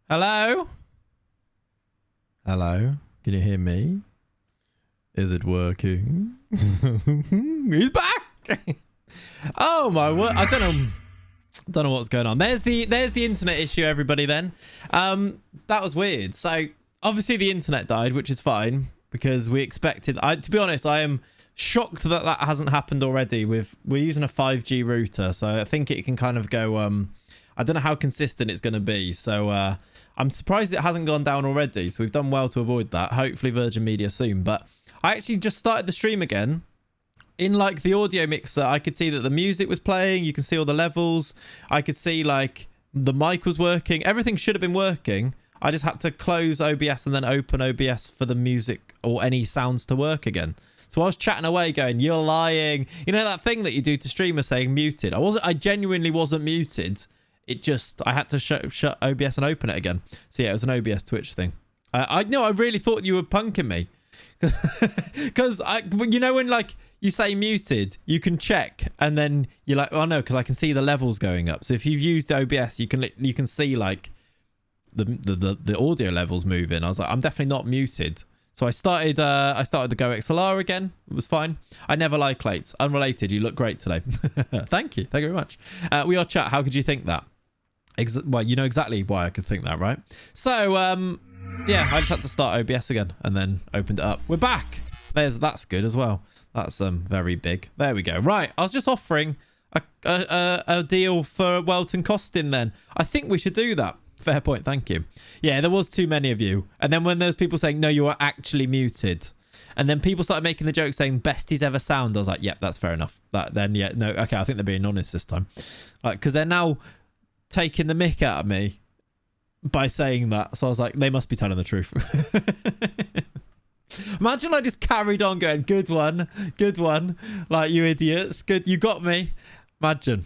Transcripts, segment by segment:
Hello? Hello? Can you hear me? Is it working? He's back! Oh my word. I don't know what's going on. There's the internet issue, everybody, then. That was weird. So obviously the internet died, which is fine because we expected. To be honest, I am shocked that that hasn't happened already. We're using a 5G router, so I think it can kind of go I don't know how consistent it's going to be. So I'm surprised it hasn't gone down already. So we've done well to avoid that. Hopefully Virgin Media soon. But I actually just started the stream again. In like the audio mixer, I could see that the music was playing. You can see all the levels. I could see like the mic was working. Everything should have been working. I just had to close OBS and then open OBS for the music or any sounds to work again. So I was chatting away going, you're lying. You know that thing that you do to streamers saying muted? I genuinely wasn't muted. It just, I had to shut OBS and open it again. So yeah, it was an OBS Twitch thing. I really thought you were punking me. Because, you know, when like you say muted, you can check and then you're like, oh no, because I can see the levels going up. So if you've used OBS, you can see like the audio levels moving. I was like, I'm definitely not muted. So I started the Go XLR again. It was fine. I never lie, Clates. Unrelated. You look great today. Thank you. Thank you very much. We are chat. How could you think that? Well, you know exactly why I could think that, right? So, yeah, I just had to start OBS again and then opened it up. We're back. That's good as well. That's very big. There we go. Right. I was just offering a deal for Welton Costin then. I think we should do that. Fair point. Thank you. Yeah, there was too many of you. And then when there's people saying, no, you are actually muted. And then people started making the joke saying best he's ever sound. I was like, yep, that's fair enough. Then, yeah, no, okay, I think they're being honest this time. Because they're now taking the mick out of me by saying that. So I was like, they must be telling the truth. Imagine I just carried on going, good one. Like, you idiots. Good, you got me. Imagine.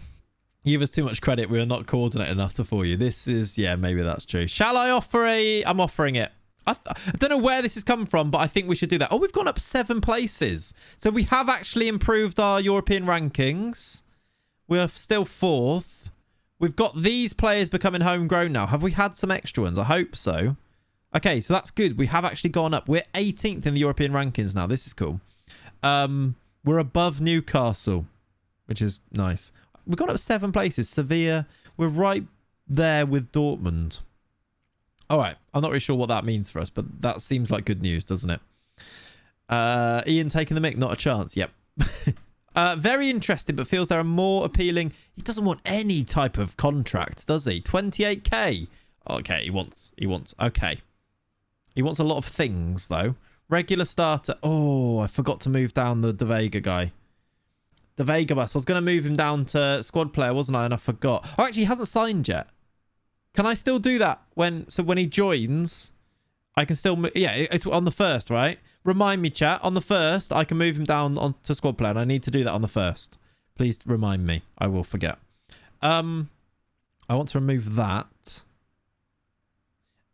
You give us too much credit. We are not coordinated enough to fool you. This is, yeah, maybe that's true. Shall I offer I'm offering it. I don't know where this is coming from, but I think we should do that. Oh, we've gone up 7 places. So we have actually improved our European rankings. We're still 4th. We've got these players becoming homegrown now. Have we had some extra ones? I hope so. Okay, so that's good. We have actually gone up. We're 18th in the European rankings now. This is cool. We're above Newcastle, which is nice. We've gone up 7 places. Sevilla. We're right there with Dortmund. All right. I'm not really sure what that means for us, but that seems like good news, doesn't it? Ian taking the mic. Not a chance. Yep. Very interesting, but feels there are more appealing. He doesn't want any type of contract, does he? 28k. Okay, he wants. Okay. He wants a lot of things, though. Regular starter. Oh, I forgot to move down the De Vega guy. The Vega bus. I was going to move him down to squad player, wasn't I? And I forgot. Oh, actually, he hasn't signed yet. Can I still do that when he joins? I can still move. Yeah, it's on the 1st, right? Remind me, chat. On the 1st, I can move him down onto squad player, and I need to do that on the 1st. Please remind me. I will forget. I want to remove that.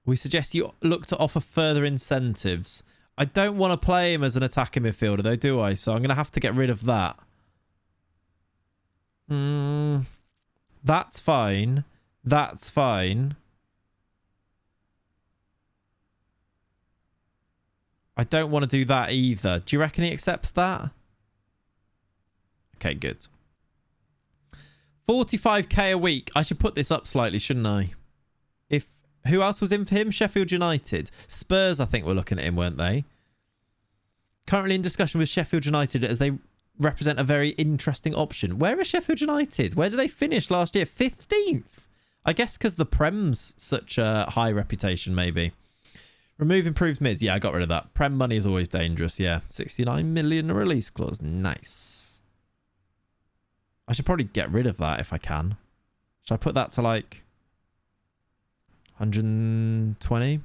We suggest you look to offer further incentives. I don't want to play him as an attacking midfielder, though, do I? So I'm going to have to get rid of that. That's fine. That's fine. I don't want to do that either. Do you reckon he accepts that? Okay, good. 45k a week. I should put this up slightly, shouldn't I? Who else was in for him? Sheffield United. Spurs, I think, were looking at him, weren't they? Currently in discussion with Sheffield United as they represent a very interesting option. Where is Sheffield United? Where did they finish last year? 15th. I guess because the Prem's such a high reputation, maybe. Remove improved mids. Yeah, I got rid of that. Prem money is always dangerous. Yeah. 69 million release clause. Nice. I should probably get rid of that if I can. Should I put that to like 120?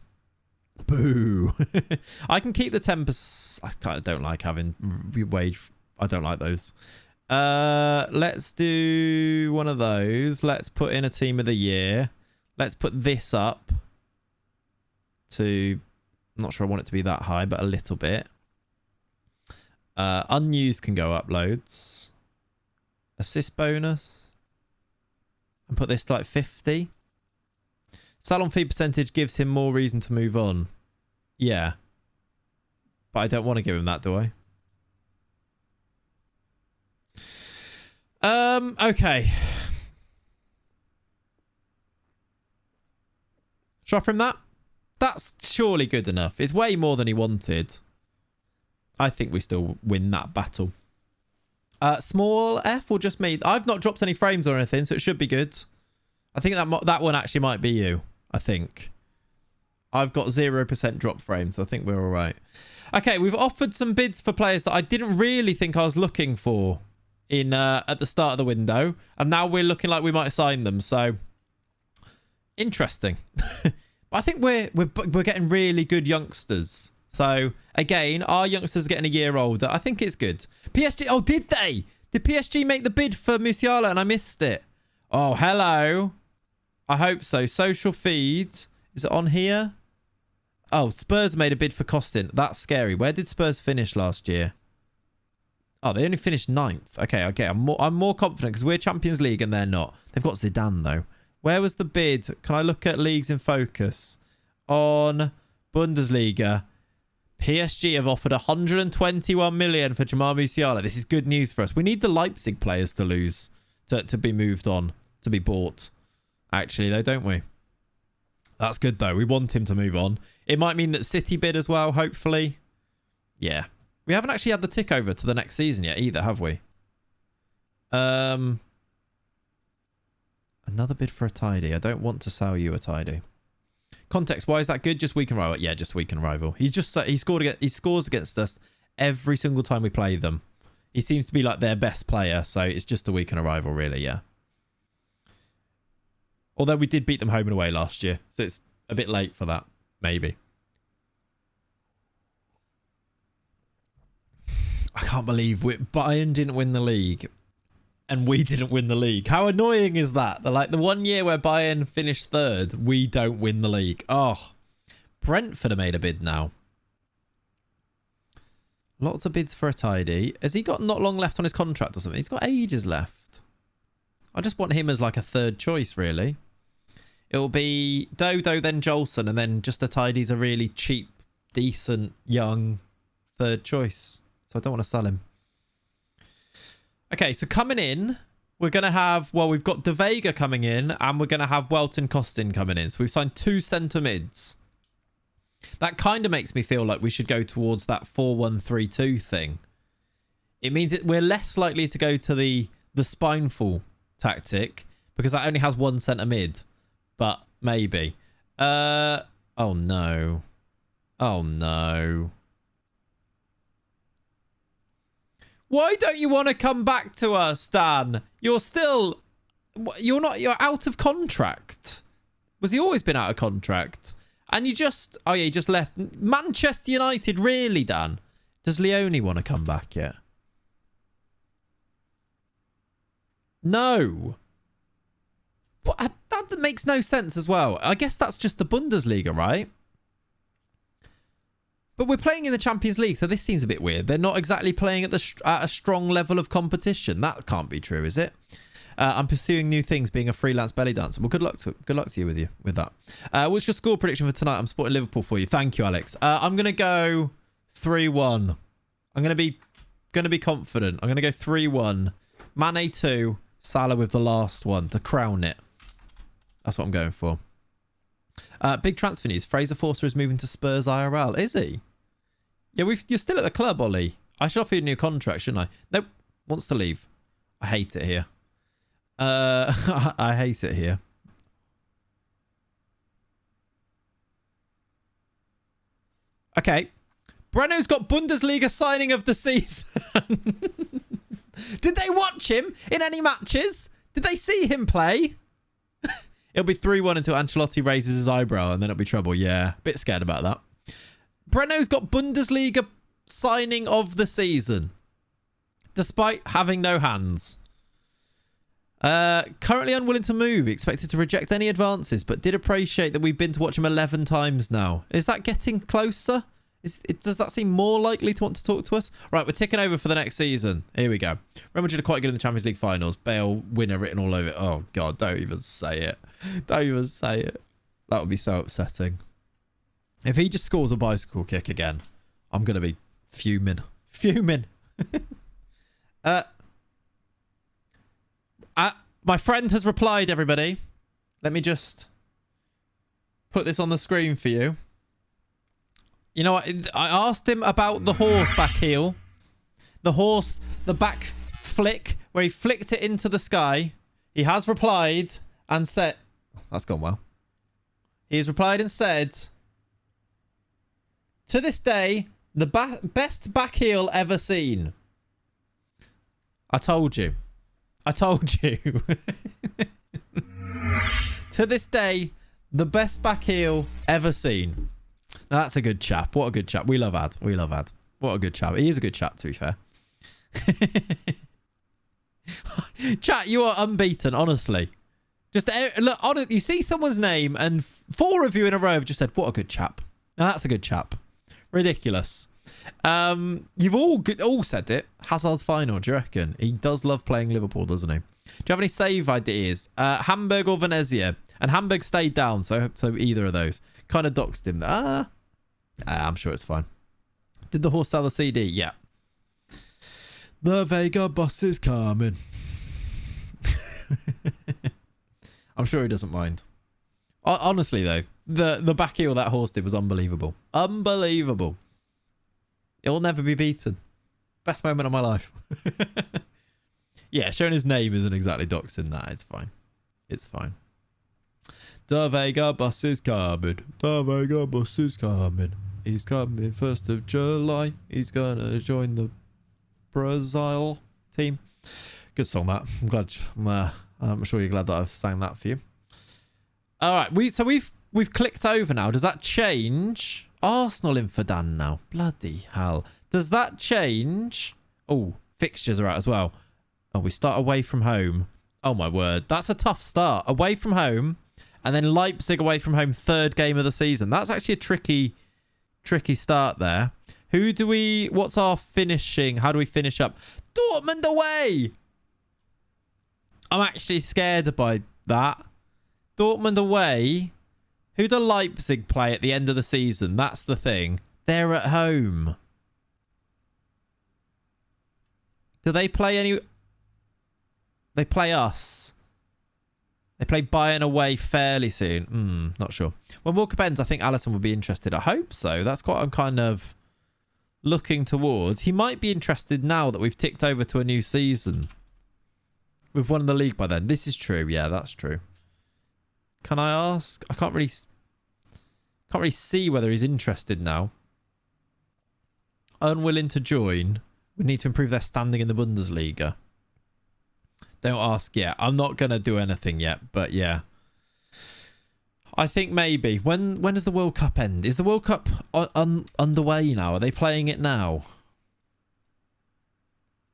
Boo. I can keep the 10%. I kind of don't like having wage. I don't like those. Let's do one of those. Let's put in a team of the year. Let's put this up to, I'm not sure I want it to be that high, but a little bit. Unused can go up loads. Assist bonus. And put this to like 50. Salon fee percentage gives him more reason to move on. Yeah. But I don't want to give him that, do I? Okay. Should I offer him that? That's surely good enough. It's way more than he wanted. I think we still win that battle. Small F or just me? I've not dropped any frames or anything, so it should be good. I think that one actually might be you. I think. I've got 0% drop frames, so I think we're all right. Okay, we've offered some bids for players that I didn't really think I was looking for in at the start of the window, and now we're looking like we might sign them. So interesting. I think we're getting really good youngsters. So again, our youngsters are getting a year older. I think it's good. PSG. Oh, did they? Did PSG make the bid for Musiala and I missed it? Oh, hello. I hope so. Social feed. Is it on here? Oh, Spurs made a bid for Costin. That's scary. Where did Spurs finish last year? Oh, they only finished 9th. Okay. I'm more confident because we're Champions League and they're not. They've got Zidane though. Where was the bid? Can I look at leagues in focus? On Bundesliga, PSG have offered 121 million for Jamal Musiala. This is good news for us. We need the Leipzig players to lose, to be moved on, to be bought. Actually, though, don't we? That's good, though. We want him to move on. It might mean that City bid as well, hopefully. Yeah. We haven't actually had the tick over to the next season yet either, have we? Another bid for a tidy. I don't want to sell you a tidy. Context, why is that good? Just weaken rival. Yeah, just weaken rival. He scores against us every single time we play them. He seems to be like their best player, so it's just a weaken a rival, really, yeah. Although we did beat them home and away last year, so it's a bit late for that, maybe. I can't believe Bayern didn't win the league. And we didn't win the league. How annoying is that? Like the 1 year where Bayern finished 3rd, we don't win the league. Oh, Brentford have made a bid now. Lots of bids for a tidy. Has he got not long left on his contract or something? He's got ages left. I just want him as like a 3rd choice, really. It'll be Dodo, then Jolson, and then just the tidy's a really cheap, decent, young 3rd choice. So I don't want to sell him. Okay, so coming in, we're going to have, well, we've got De Vega coming in and we're going to have Welton Costin coming in. So we've signed 2 centre mids. That kind of makes me feel like we should go towards that 4-1-3-2 thing. It means we're less likely to go to the spineful tactic because that only has 1 centre mid. But maybe. Oh, no. Oh, no. Why don't you want to come back to us, Dan? You're out of contract. Was he always been out of contract? And you just, oh yeah, you just left. Manchester United, really, Dan? Does Leone want to come back yet? No. What? That makes no sense as well. I guess that's just the Bundesliga, right? But we're playing in the Champions League, so this seems a bit weird. They're not exactly playing at a strong level of competition. That can't be true, is it? I'm pursuing new things, being a freelance belly dancer. Well, good luck to you with that. What's your score prediction for tonight? I'm supporting Liverpool for you. Thank you, Alex. I'm gonna go 3-1. I'm gonna be confident. I'm gonna go 3-1. Mane 2, Salah with the last one to crown it. That's what I'm going for. Big transfer news. Fraser Forster is moving to Spurs IRL. Is he? Yeah, you're still at the club, Ollie. I should offer you a new contract, shouldn't I? Nope. Wants to leave. I hate it here. I hate it here. Okay. Breno's got Bundesliga signing of the season. Did they watch him in any matches? Did they see him play? It'll be 3-1 until Ancelotti raises his eyebrow and then it'll be trouble. Yeah, bit scared about that. Breno's got Bundesliga signing of the season. Despite having no hands. Currently unwilling to move. Expected to reject any advances, but did appreciate that we've been to watch him 11 times now. Is that getting closer? Does that seem more likely to want to talk to us? Right, we're ticking over for the next season. Here we go. Real Madrid are quite good in the Champions League finals. Bale winner written all over it. Oh, God, don't even say it. Don't even say it. That would be so upsetting. If he just scores a bicycle kick again, I'm going to be fuming. Fuming. My friend has replied, everybody. Let me just put this on the screen for you. You know what? I asked him about the horse back heel. The horse, the back flick, where he flicked it into the sky. He has replied and said... That's gone well. He has replied and said... To this day, the best back heel ever seen. I told you. I told you. To this day, the best back heel ever seen. Now, that's a good chap. What a good chap. We love Ad. We love Ad. What a good chap. He is a good chap, to be fair. Chat, you are unbeaten, honestly. Just look, you see someone's name and 4 of you in a row have just said, what a good chap. Now, that's a good chap. Ridiculous. You've all said it. Hazard's final, do you reckon? He does love playing Liverpool, doesn't he? Do you have any save ideas? Hamburg or Venezia? And Hamburg stayed down, so either of those. Kind of doxed him. I'm sure it's fine. Did the horse sell the CD? Yeah. The Vega bus is coming. I'm sure he doesn't mind. Honestly, though, the back heel that horse did was unbelievable. Unbelievable. It will never be beaten. Best moment of my life. Yeah, showing his name isn't exactly doxing that. It's fine. It's fine. The Vega bus is coming. The Vega bus is coming. He's coming 1st of July. He's going to join the Brasil team. Good song, that. I'm glad. I'm sure you're glad that I've sang that for you. All right. We've clicked over now. Does that change? Arsenal in for Dan now. Bloody hell. Does that change? Oh, fixtures are out as well. Oh, we start away from home. Oh, my word. That's a tough start. Away from home. And then Leipzig away from home, 3rd game of the season. That's actually a tricky start there. What's our finishing? How do we finish up? Dortmund away! I'm actually scared by that. Dortmund away. Who do Leipzig play at the end of the season? That's the thing. They're at home. Do they play any... They play us. They play Bayern away fairly soon. Not sure. When Walker ends, I think Alisson would be interested. I hope so. That's what I'm kind of looking towards. He might be interested now that we've ticked over to a new season. We've won the league by then. This is true. Yeah, that's true. Can I ask? I can't really see whether he's interested now. Unwilling to join. We need to improve their standing in the Bundesliga. Don't ask yet. I'm not going to do anything yet, but yeah. I think maybe. When does the World Cup end? Is the World Cup underway now? Are they playing it now?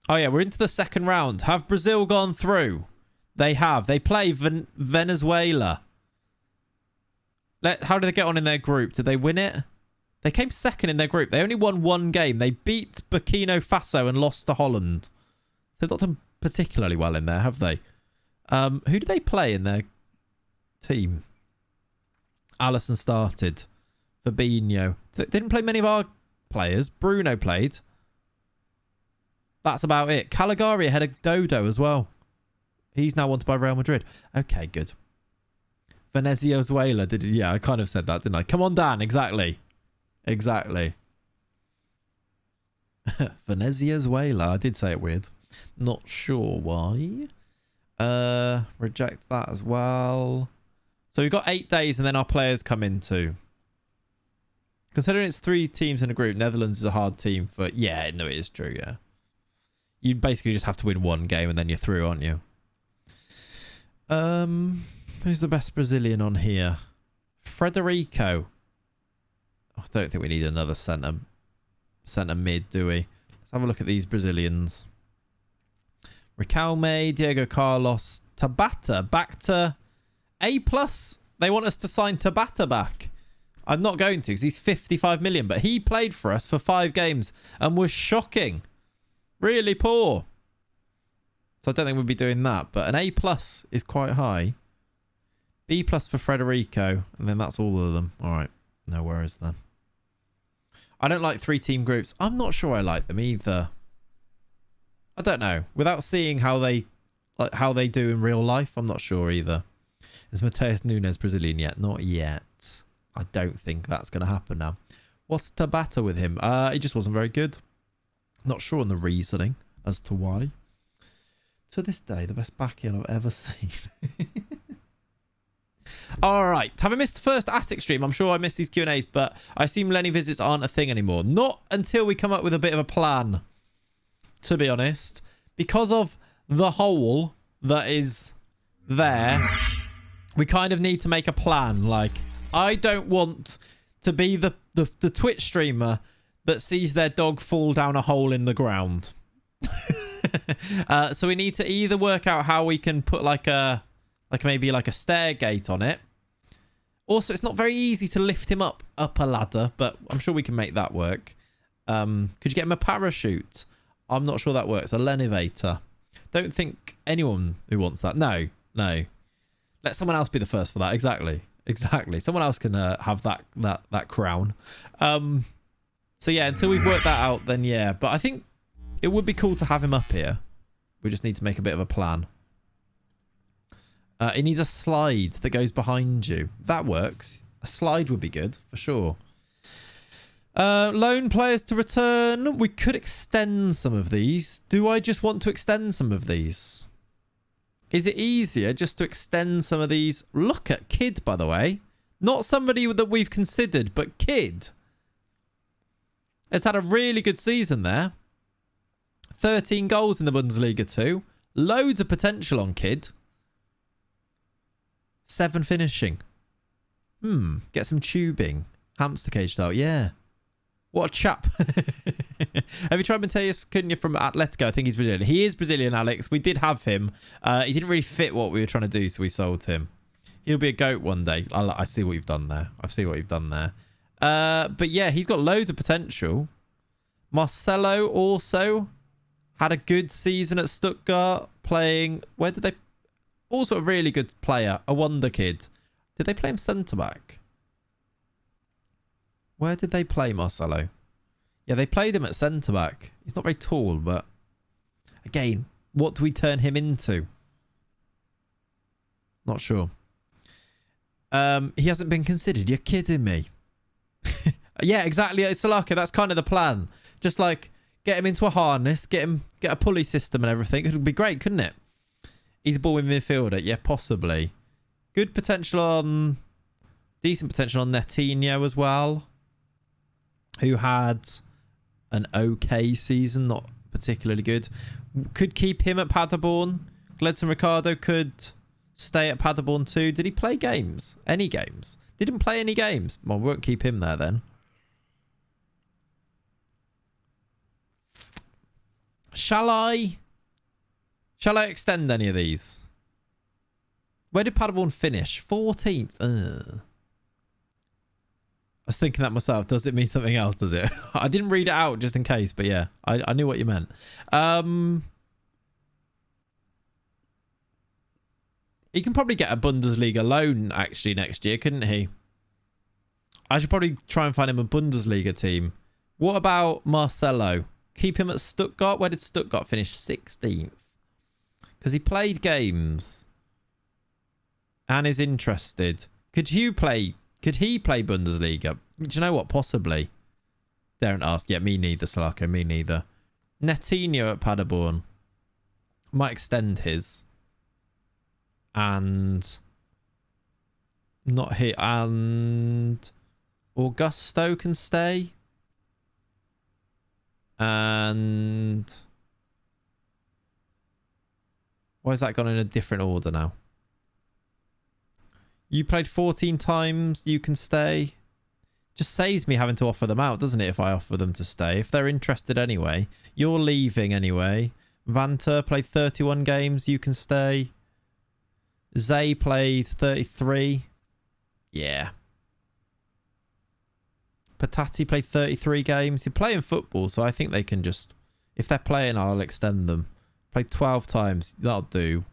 Oh, yeah, we're into the 2nd round. Have Brazil gone through? They have. They play Venezuela. How did they get on in their group? Did they win it? They came 2nd in their group. They only won 1 game. They beat Burkina Faso and lost to Holland. They've not done particularly well in there, have they? Who do they play in their team? Alisson started. Fabinho. They didn't play many of our players. Bruno played. That's about it. Caligari ahead of Dodo as well. He's now wanted by Real Madrid. Okay, good. Venezuela did. Yeah, I kind of said that, didn't I? Come on, Dan. Exactly. Exactly. Venezuela. I did say it weird. Not sure why. Reject that as well. So we've got 8 days and then our players come in too. Considering it's 3 teams in a group, Netherlands is a hard team for... Yeah, no, it is true, yeah. You basically just have to win 1 game and then you're through, aren't you? Who's the best Brazilian on here? Frederico. I don't think we need another centre mid, do we? Let's have a look at these Brazilians. Riquelme, Diego Carlos, Tabata back to A+. They want us to sign Tabata back. I'm not going to because he's 55 million, but he played for us for 5 games and was shocking. Really poor. So I don't think we'll be doing that, but an A+ is quite high. B+ for Federico, and then that's all of them. All right, no worries then. I don't like 3-team groups. I'm not sure I like them either. I don't know. Without seeing how they do in real life, I'm not sure either. Is Mateus Nunes Brazilian yet? Not yet. I don't think that's going to happen now. What's Tabata with him? He just wasn't very good. Not sure on the reasoning as to why. To this day, the best backheel I've ever seen. All right. Have I missed the first Attic stream? I'm sure I missed these Q&As, but I assume Lenny visits aren't a thing anymore. Not until we come up with a bit of a plan, to be honest. Because of the hole that is there, we kind of need to make a plan. Like, I don't want to be the Twitch streamer that sees their dog fall down a hole in the ground. So we need to either work out how we can put maybe a stair gate on it. Also, it's not very easy to lift him up a ladder, but I'm sure we can make that work. Could you get him a parachute? I'm not sure that works. A Lenivator. Don't think anyone who wants that. No. Let someone else be the first for that. Exactly. Someone else can have that crown. So yeah, until we've worked that out, then yeah. But I think it would be cool to have him up here. We just need to make a bit of a plan. It needs a slide that goes behind you. That works. A slide would be good, for sure. Loan players to return. We could extend some of these. Do I just want to extend some of these? Is it easier just to extend some of these? Look at Kid, by the way. Not somebody that we've considered, but Kid. It's had a really good season there. 13 goals in the Bundesliga too. Loads of potential on Kid. 7 finishing. Get some tubing. Hamster cage style. Yeah. What a chap. Have you tried Mateus Cunha from Atletico? I think he's Brazilian. He is Brazilian, Alex. We did have him. He didn't really fit what we were trying to do, so we sold him. He'll be a goat one day. I see what you've done there. I see what you've done there. But yeah, he's got loads of potential. Marcelo also had a good season at Stuttgart playing... Where did they... Also a really good player. A wonder kid. Did they play him centre-back? Where did they play Marcelo? Yeah, they played him at centre-back. He's not very tall, but... Again, what do we turn him into? Not sure. He hasn't been considered. You're kidding me. Yeah, exactly. Salaka, that's kind of the plan. Just like get him into a harness, get a pulley system and everything. It would be great, couldn't it? He's a ball midfielder. Yeah, possibly. Good potential on... Decent potential on Netinho as well. Who had an okay season. Not particularly good. Could keep him at Paderborn. Gledson Ricardo could stay at Paderborn too. Did he play games? Any games? Didn't play any games. Well, we won't keep him there then. Shall I extend any of these? Where did Paderborn finish? 14th. I was thinking that myself. Does it mean something else, does it? I didn't read it out just in case, but yeah, I knew what you meant. He can probably get a Bundesliga loan actually next year, couldn't he? I should probably try and find him a Bundesliga team. What about Marcelo? Keep him at Stuttgart. Where did Stuttgart finish? 16th. Because he played games and is interested. Could he play Bundesliga? Do you know what? Possibly. Darren asked. Yeah, me neither, Salako. Me neither. Netinho at Paderborn. Might extend his. And not here. And Augusto can stay. And why has that gone in a different order now? You played 14 times. You can stay. Just saves me having to offer them out, doesn't it? If I offer them to stay. If they're interested anyway. You're leaving anyway. Vanta played 31 games. You can stay. Zay played 33. Yeah. Patati played 33 games. They're playing football, so I think they can just... If they're playing, I'll extend them. Played 12 times. That'll do.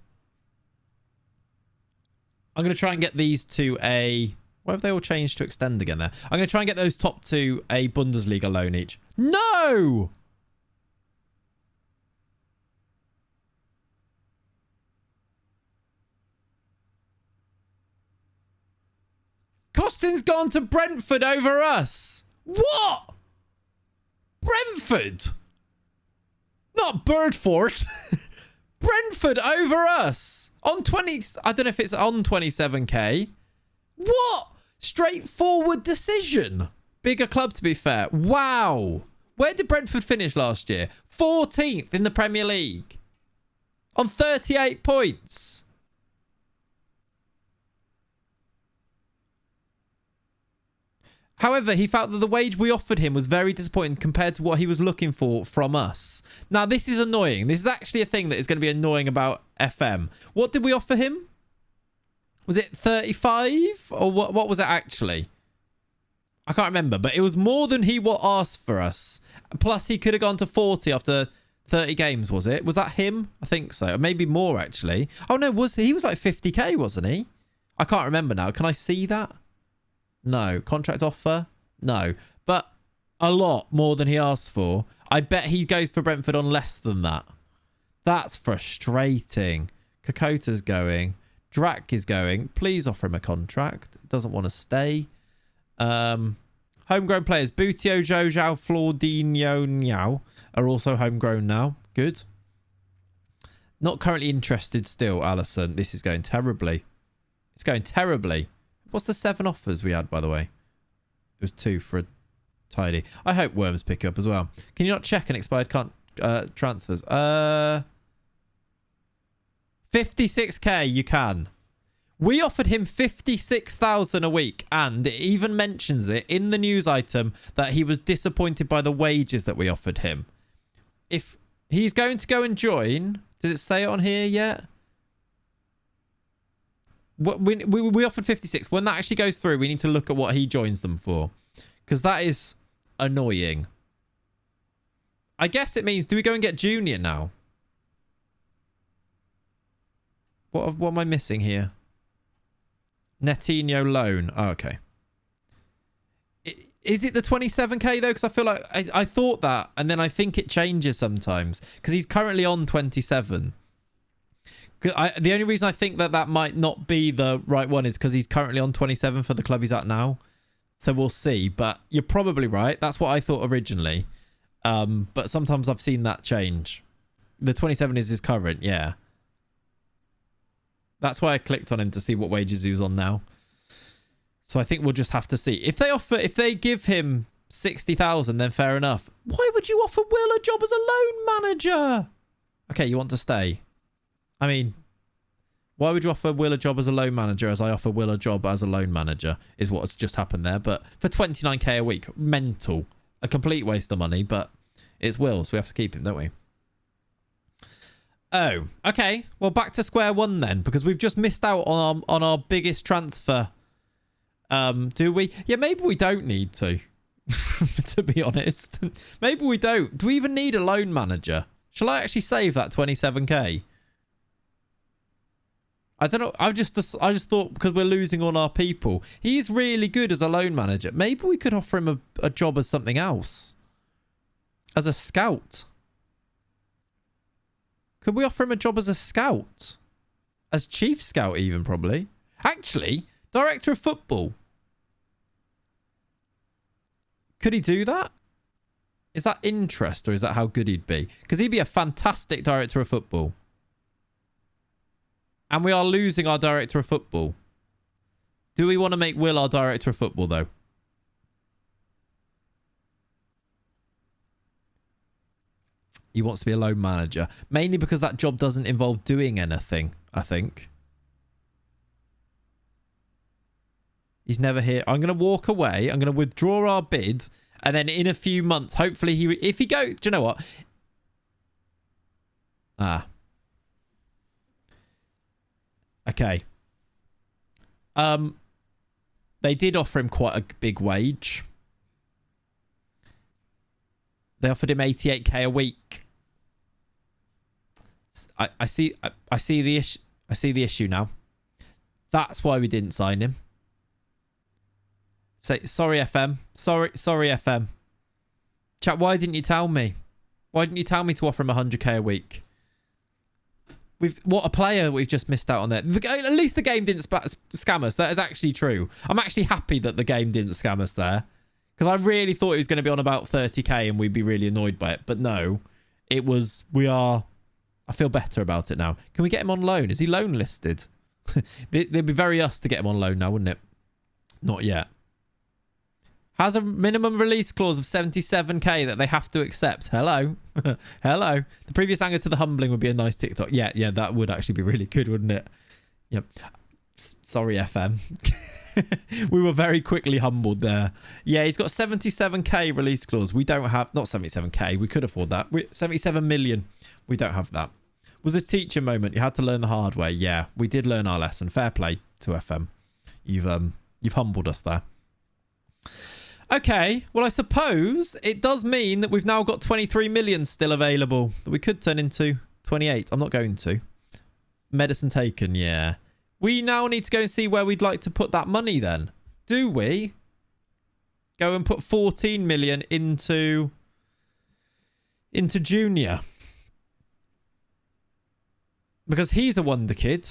I'm going to try and get these to a... Why have they all changed to extend again there? I'm going to try and get those top two a Bundesliga loan each. No! Costin's gone to Brentford over us. What? Brentford? Not Birdfort. Brentford over us. On 20... I don't know if it's on 27k. What? Straightforward decision. Bigger club, to be fair. Wow. Where did Brentford finish last year? 14th in the Premier League. On 38 points. However, he felt that the wage we offered him was very disappointing compared to what he was looking for from us. Now, this is annoying. This is actually a thing that is going to be annoying about FM. What did we offer him? Was it 35? Or what was it actually? I can't remember, but it was more than he asked for us. Plus, he could have gone to 40 after 30 games, was it? Was that him? I think so. Or maybe more, actually. Oh, no, he was like 50k, wasn't he? I can't remember now. Can I see that? No. Contract offer? No. But a lot more than he asked for. I bet he goes for Brentford on less than that. That's frustrating. Kokota's going. Drac is going. Please offer him a contract. Doesn't want to stay. Homegrown players. Boutio, Jojo, Flordinho, Nyao are also homegrown now. Good. Not currently interested still, Allison. This is going terribly. It's going terribly. What's the 7 offers we had, by the way? It was 2 for a tidy. I hope Worms pick up as well. Can you not check an expired transfers? 56k, you can. We offered him 56,000 a week, and it even mentions it in the news item that he was disappointed by the wages that we offered him. If he's going to go and join, does it say it on here yet? We offered 56. When that actually goes through, we need to look at what he joins them for, because that is annoying. I guess it means, do we go and get Junior now? What am I missing here? Netinho loan. Oh, okay. Is it the 27k though? Because I feel like I thought that, and then I think it changes sometimes, because he's currently on 27. The only reason I think that might not be the right one is because he's currently on 27 for the club he's at now. So we'll see. But you're probably right. That's what I thought originally. But sometimes I've seen that change. The 27 is his current, yeah. That's why I clicked on him to see what wages he was on now. So I think we'll just have to see. If they give him 60,000, then fair enough. Why would you offer Will a job as a loan manager? Okay, you want to stay. I mean, why would you offer Will a job as a loan manager as I offer Will a job as a loan manager is what's just happened there. But for 29k a week, mental. A complete waste of money, but it's Will, so we have to keep him, don't we? Oh, okay. Well, back to square one then, because we've just missed out on our biggest transfer. Do we? Yeah, maybe we don't need to, to be honest. Maybe we don't. Do we even need a loan manager? Shall I actually save that 27k? I don't know. I just thought because we're losing on our people. He's really good as a loan manager. Maybe we could offer him a job as something else. As a scout. Could we offer him a job as a scout? As chief scout even, probably. Actually, director of football. Could he do that? Is that interest or is that how good he'd be? Because he'd be a fantastic director of football. And we are losing our director of football. Do we want to make Will our director of football, though? He wants to be a loan manager. Mainly because that job doesn't involve doing anything, I think. He's never here. I'm going to walk away. I'm going to withdraw our bid. And then in a few months, hopefully if he goes... Do you know what? Okay. They did offer him quite a big wage. They offered him 88k a week. I see the issue now. That's why we didn't sign him. Say sorry, FM. Sorry, FM. Chat, why didn't you tell me? Why didn't you tell me to offer him 100k a week? What a player we've just missed out on there. At least the game didn't scam us. That is actually true. I'm actually happy that the game didn't scam us there. Because I really thought it was going to be on about 30k and we'd be really annoyed by it. But no, it was, I feel better about it now. Can we get him on loan? Is he loan listed? It'd be very us to get him on loan now, wouldn't it? Not yet. Has a minimum release clause of 77k that they have to accept. Hello. Hello. The previous anger to the humbling would be a nice TikTok. Yeah, that would actually be really good, wouldn't it? Yep. Sorry, FM. We were very quickly humbled there. Yeah, he's got 77k release clause. We don't have, not 77k. We could afford that. 77 million. We don't have that. Was a teacher moment. You had to learn the hard way. Yeah, we did learn our lesson. Fair play to FM. You've humbled us there. Okay, well, I suppose it does mean that we've now got 23 million still available that we could turn into 28. I'm not going to. Medicine taken, yeah. We now need to go and see where we'd like to put that money then. Do we? Go and put 14 million into Junior. Because he's a wonder kid.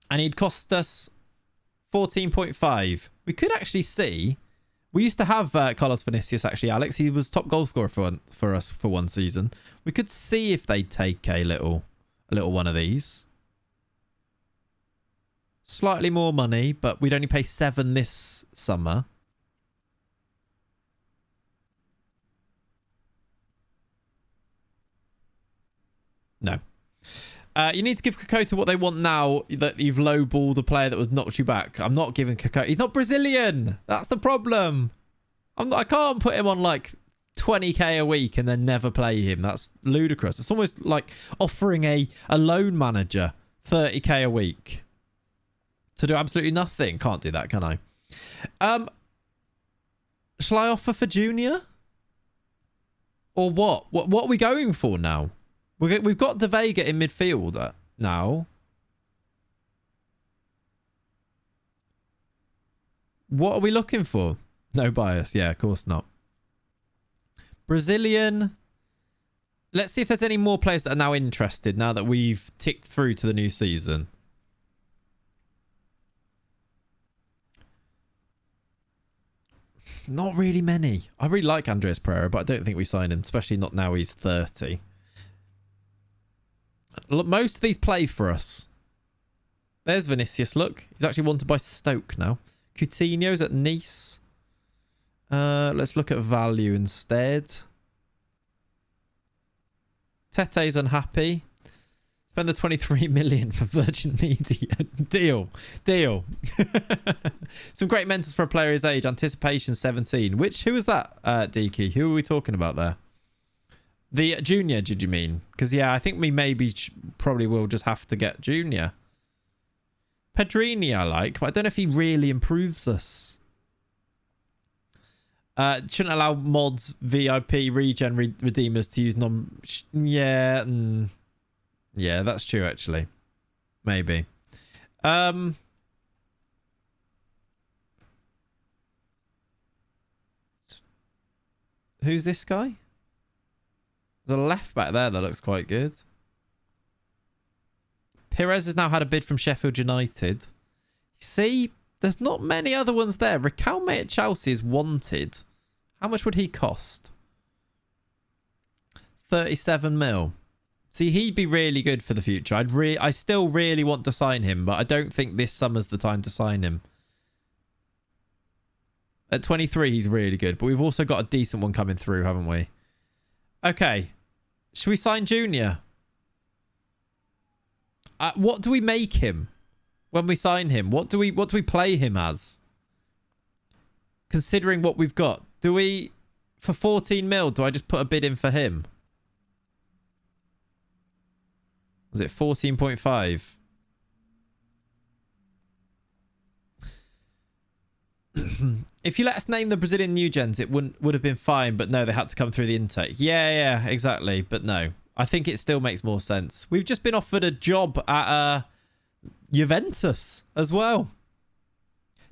And he'd cost us 14.5. We could actually see. We used to have Carlos Vinicius, actually, Alex. He was top goal scorer for us for one season. We could see if they'd take a little one of these. Slightly more money, but we'd only pay 7 this summer. No. You need to give Kakota what they want now that you've lowballed a player that was knocked you back. I'm not giving Kakota. He's not Brazilian. That's the problem. I can't put him on like 20k a week and then never play him. That's ludicrous. It's almost like offering a loan manager 30k a week to do absolutely nothing. Can't do that, can I? Shall I offer for Junior? Or what? What are we going for now? We've got De Vega in midfield now. What are we looking for? No bias. Yeah, of course not. Brazilian. Let's see if there's any more players that are now interested now that we've ticked through to the new season. Not really many. I really like Andreas Pereira, but I don't think we sign him, especially not now he's 30. Look, most of these play for us. There's Vinicius, look. He's actually wanted by Stoke now. Coutinho's at Nice. Let's look at value instead. Tete's unhappy. Spend the 23 million for Virgin Media. Deal. Some great mentors for a player his age. Anticipation 17. Who was that, Deaky? Who are we talking about there? The Junior, did you mean? Because, yeah, I think we probably will just have to get Junior. Pedrini I like, but I don't know if he really improves us. Shouldn't allow mods, VIP, regen, redeemers to use non... Yeah, yeah, that's true, actually. Maybe. Who's this guy? There's a left back there that looks quite good. Pires has now had a bid from Sheffield United. See, there's not many other ones there. Riquelme at Chelsea is wanted. How much would he cost? 37 mil. See, he'd be really good for the future. I still really want to sign him, but I don't think this summer's the time to sign him. At 23, he's really good, but we've also got a decent one coming through, haven't we? Okay. Should we sign Junior? What do we make him when we sign him? What do we play him as? Considering what we've got, do we, for 14 mil, do I just put a bid in for him? Was it 14.5? If you let us name the Brazilian new gens, it would have been fine, but no, they had to come through the intake. Yeah, exactly. But no, I think it still makes more sense. We've just been offered a job at Juventus as well.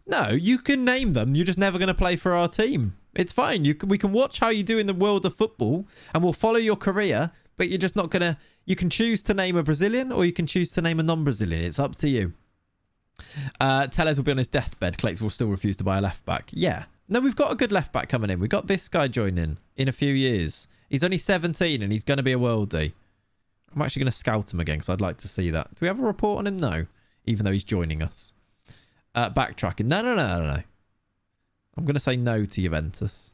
No, you can name them. You're just never going to play for our team. It's fine. We can watch how you do in the world of football and we'll follow your career, but you're just not going to... You can choose to name a Brazilian or you can choose to name a non-Brazilian. It's up to you. Tellez will be on his deathbed. Clates will still refuse to buy a left back. Yeah. No, we've got a good left back coming in. We've got this guy joining in a few years. He's only 17 and he's going to be a worldie. I'm actually going to scout him again because I'd like to see that. Do we have a report on him? No. Even though he's joining us. Backtracking. No. I'm going to say no to Juventus.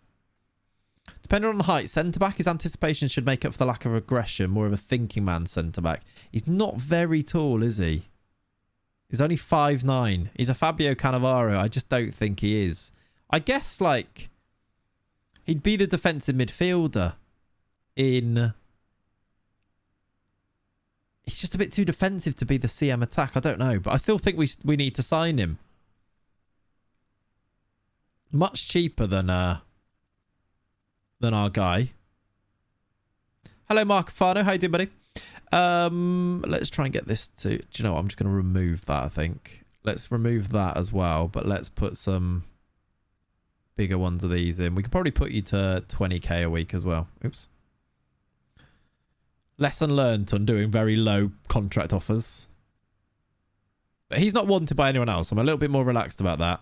Depending on the height, centre-back, his anticipation should make up for the lack of aggression. More of a thinking man centre-back. He's not very tall, is he? He's only 5'9". He's a Fabio Cannavaro. I just don't think he is. I guess, like, he'd be the defensive midfielder in... He's just a bit too defensive to be the CM attack. I don't know, but I still think we need to sign him. Much cheaper than our guy. Hello, Mark Fano. How you doing, buddy? Let's try and get this to... Do you know what? I'm just going to remove that, I think. Let's remove that as well, but let's put some bigger ones of these in. We can probably put you to 20k a week as well. Oops. Lesson learned on doing very low contract offers. But he's not wanted by anyone else. I'm a little bit more relaxed about that.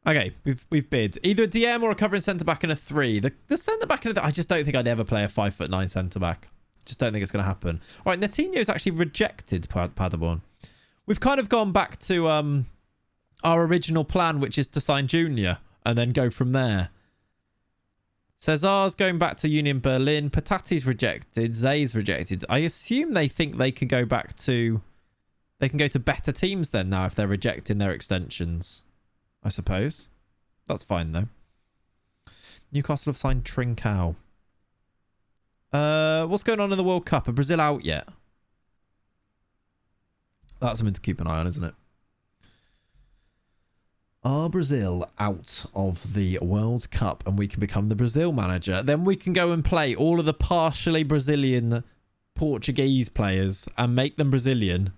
Okay, we've bid. Either a DM or a covering centre-back and a 3. The centre-back and I just don't think I'd ever play a 5'9" centre-back. Just don't think it's going to happen. All right, Netinho's actually rejected Paderborn. We've kind of gone back to our original plan, which is to sign Junior and then go from there. Cesar's going back to Union Berlin. Patati's rejected. Zay's rejected. I assume they think they can go back to... They can go to better teams then now if they're rejecting their extensions. I suppose. That's fine, though. Newcastle have signed Trincao. What's going on in the World Cup? Are Brazil out yet? That's something to keep an eye on, isn't it? Are Brazil out of the World Cup and we can become the Brazil manager? Then we can go and play all of the partially Brazilian Portuguese players and make them Brazilian.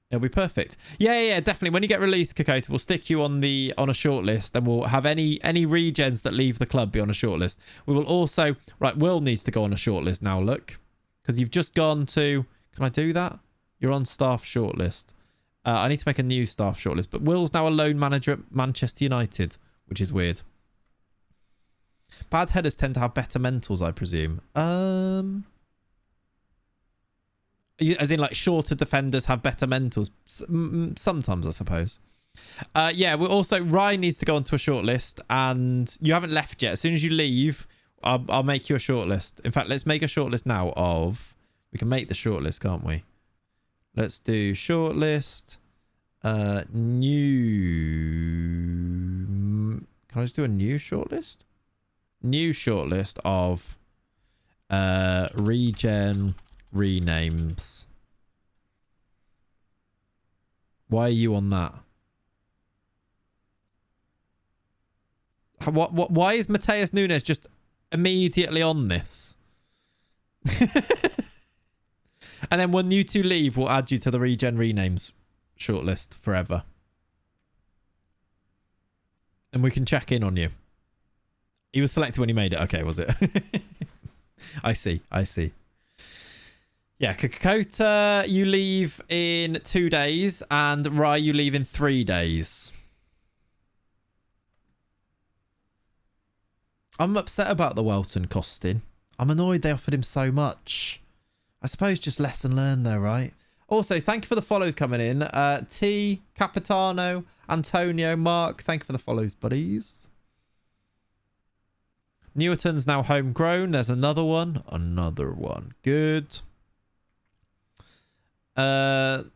It'll be perfect. Yeah, definitely. When you get released, Kakota, we'll stick you on a short list and we'll have any regens that leave the club be on a short list. We will also... Right, Will needs to go on a short list now, look. Because you've just gone to... Can I do that? You're on staff shortlist. I need to make a new staff shortlist. But Will's now a loan manager at Manchester United, which is weird. Bad headers tend to have better mentals, I presume. As in, like, shorter defenders have better mentals. Sometimes, I suppose. Yeah, we're also... Ryan needs to go onto a shortlist, and you haven't left yet. As soon as you leave, I'll make you a shortlist. In fact, let's make a shortlist now of... We can make the shortlist, can't we? Let's do shortlist. New... Can I just do a new shortlist? New shortlist of regen renames. Why are you on that? Why is Mateus Nunes just immediately on this? And then when you two leave, we'll add you to the regen renames shortlist forever. And we can check in on you. He was selected when he made it. Okay, was it? I see. Yeah, Kakota, you leave in 2 days. And Rai, you leave in 3 days. I'm upset about the Welton costing. I'm annoyed they offered him so much. I suppose just lesson learned though, right? Also, thank you for the follows coming in. T, Capitano, Antonio, Mark, thank you for the follows, buddies. Newerton's now homegrown. There's another one. Good. I'm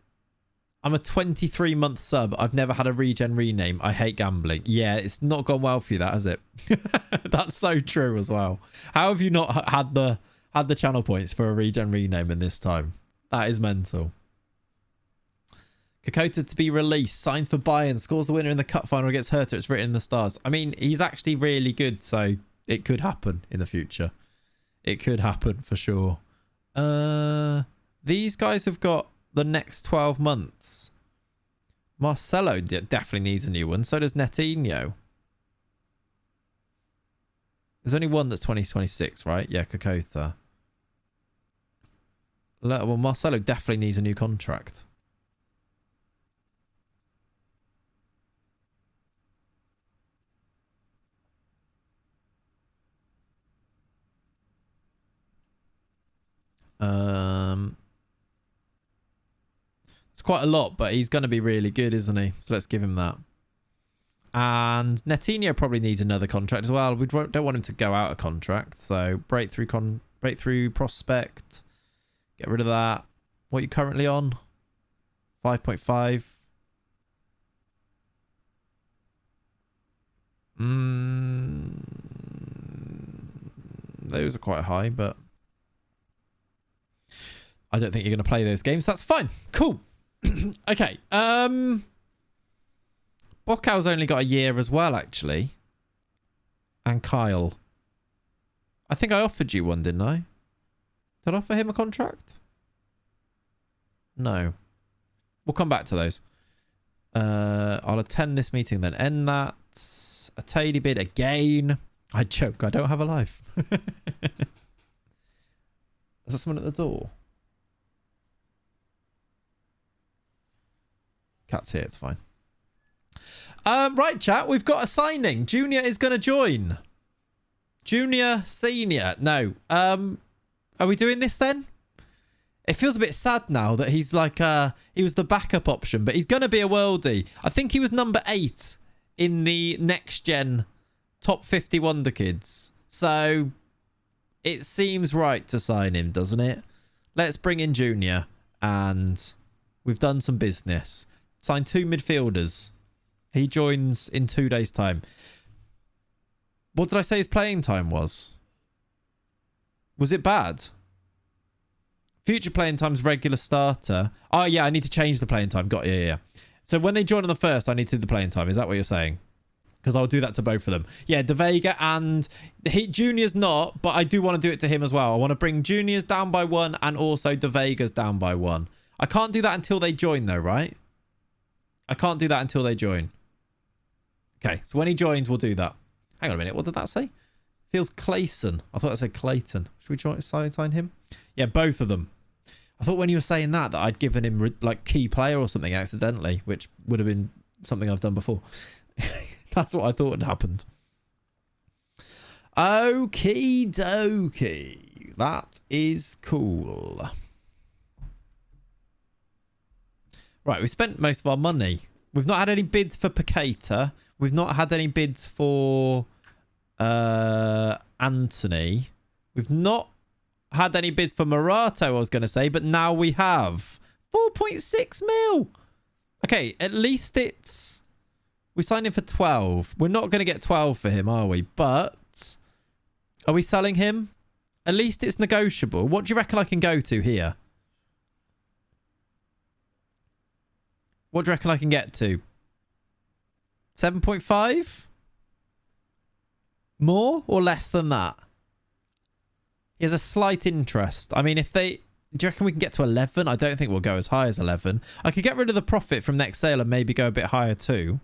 a 23-month sub. I've never had a regen rename. I hate gambling. Yeah, it's not gone well for you, that, has it? That's so true as well. How have you not had the channel points for a regen rename in this time? That is mental. Kakota to be released. Signs for Bayern. Scores the winner in the cup final against Hertha. It's written in the stars. I mean, he's actually really good, so it could happen in the future. It could happen for sure. These guys have got the next 12 months. Marcelo definitely needs a new one. So does Netinho. There's only one that's 2026, right? Yeah, Kokota. Well, Marcelo definitely needs a new contract. It's quite a lot, but he's going to be really good, isn't he? So let's give him that. And Netinho probably needs another contract as well. We don't want him to go out of contract. So breakthrough prospect. Get rid of that. What are you currently on? 5.5. Those are quite high, but I don't think you're going to play those games. That's fine. Cool. Okay. Bocal's only got a year as well, actually. And Kyle. I think I offered you one, didn't I? Did I offer him a contract? No. We'll come back to those. I'll attend this meeting then. End that. A tiny bit again. I joke. I don't have a life. Is there someone at the door? Cat's here. It's fine. Right, chat. We've got a signing. Junior is going to join. Junior, senior. No. Are we doing this then? It feels a bit sad now that he's like, he was the backup option, but he's going to be a worldie. I think he was number 8 in the next gen top 50 Wonder Kids. So it seems right to sign him, doesn't it? Let's bring in Junior, and we've done some business. Signed 2 midfielders. He joins in 2 days' time. What did I say his playing time was? Was it bad? Future playing time's regular starter. Oh, yeah, I need to change the playing time. Got yeah. So when they join on the first, I need to do the playing time. Is that what you're saying? Because I'll do that to both of them. Yeah, De Vega and... Junior's not, but I do want to do it to him as well. I want to bring Junior's down by 1 and also De Vega's down by 1. I can't do that until they join though, right? I can't do that until they join. Okay, so when he joins, we'll do that. Hang on a minute. What did that say? Feels Clayson. I thought it said Clayton. Should we sign him? Yeah, both of them. I thought when you were saying that I'd given him like key player or something accidentally, which would have been something I've done before. That's what I thought had happened. Okie dokie. That is cool. Right, we spent most of our money. We've not had any bids for Paqueta. We've not had any bids for Anthony. We've not had any bids for Morato, I was going to say, but now we have 4.6 mil. Okay, at least it's... We signed him for 12. We're not going to get 12 for him, are we? But are we selling him? At least it's negotiable. What do you reckon I can go to here? What do you reckon I can get to? 7.5? More or less than that? He has a slight interest. I mean, if they... Do you reckon we can get to 11? I don't think we'll go as high as 11. I could get rid of the profit from next sale and maybe go a bit higher too.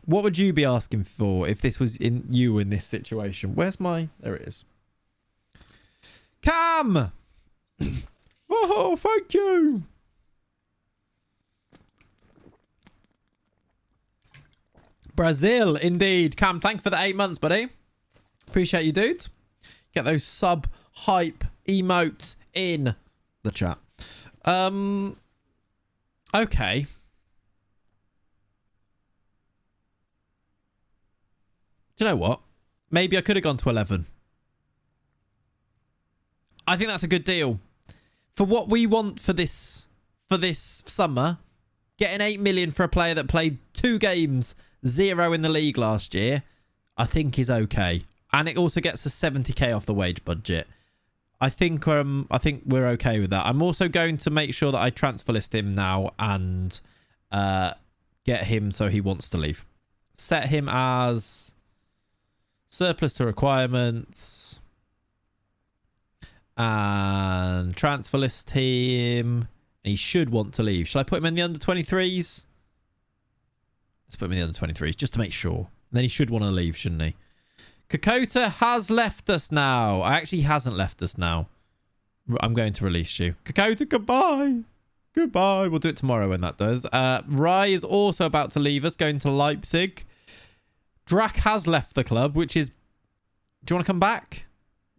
What would you be asking for if this was in this situation? Where's my... There it is. Cam! Oh, thank you! Brasil, indeed. Cam, thanks for the 8 months, buddy. Appreciate you, dudes. Get those sub-hype emotes in the chat. Okay. Do you know what? Maybe I could have gone to 11. I think that's a good deal. For what we want for this summer, getting 8 million for a player that played 2 games, 0 in the league last year, I think is okay. And it also gets us 70k off the wage budget. I think we're okay with that. I'm also going to make sure that I transfer list him now and get him so he wants to leave. Set him as surplus to requirements. And transfer list him. He should want to leave. Shall I put him in the under 23s? Let's put him in the under 23s just to make sure. And then he should want to leave, shouldn't he? Kokota has left us now. Actually, he hasn't left us now. I'm going to release you. Kokota, goodbye. Goodbye. We'll do it tomorrow when that does. Rai is also about to leave us, going to Leipzig. Drac has left the club, which is... Do you want to come back?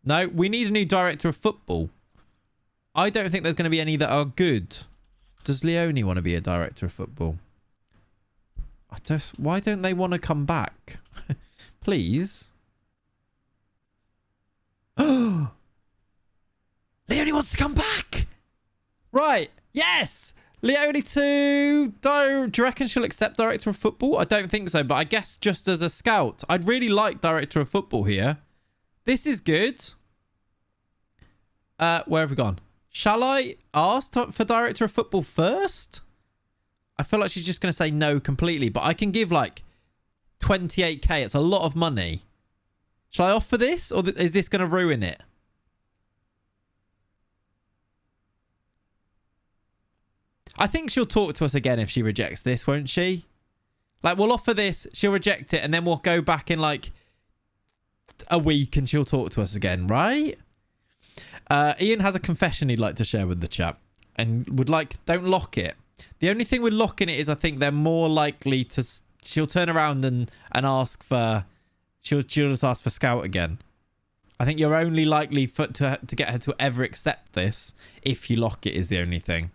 No, we need a new director of football. I don't think there's going to be any that are good. Does Leone want to be a director of football? Why don't they want to come back? Please. Leone wants to come back. Right. Yes. Leone to... Do you reckon she'll accept director of football? I don't think so, but I guess just as a scout. I'd really like director of football here. This is good. Where have we gone? Shall I ask for director of football first? I feel like she's just going to say no completely, but I can give like 28k. It's a lot of money. Shall I offer this, or is this going to ruin it? I think she'll talk to us again if she rejects this, won't she? Like, we'll offer this, she'll reject it, and then we'll go back in like a week and she'll talk to us again, right? Ian has a confession he'd like to share with the chat and would like, don't lock it. The only thing with locking it is I think they're more likely to, she'll turn around and ask for, she'll just ask for Scout again. I think you're only likely to get her to ever accept this if you lock it is the only thing.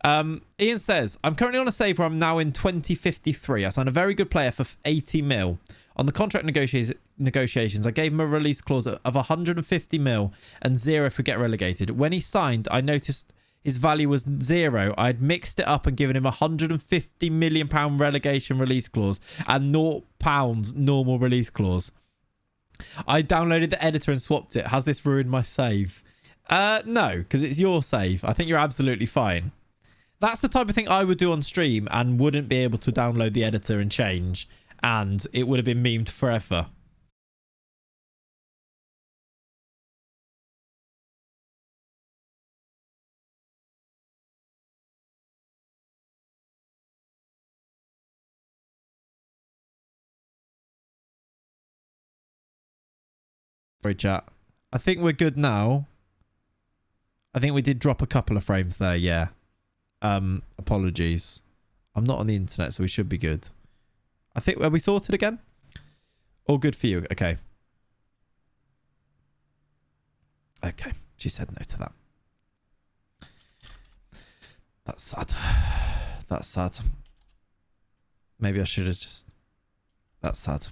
Ian says, I'm currently on a save where I'm now in 2053. I signed a very good player for 80 mil. On the contract negotiations, I gave him a release clause of 150 mil and 0 if we get relegated. When he signed, I noticed his value was 0. I had mixed it up and given him a 150 million pound relegation release clause and £0 normal release clause. I downloaded the editor and swapped it. Has this ruined my save? No, because it's your save. I think you're absolutely fine. That's the type of thing I would do on stream and wouldn't be able to download the editor and change, and it would have been memed forever. Sorry, chat. I think we're good now. I think we did drop a couple of frames there, yeah. Apologies. I'm not on the internet, so we should be good. I think, are we sorted again? All good for you. Okay. Okay. She said no to that. That's sad. That's sad. Maybe I should have just... That's sad.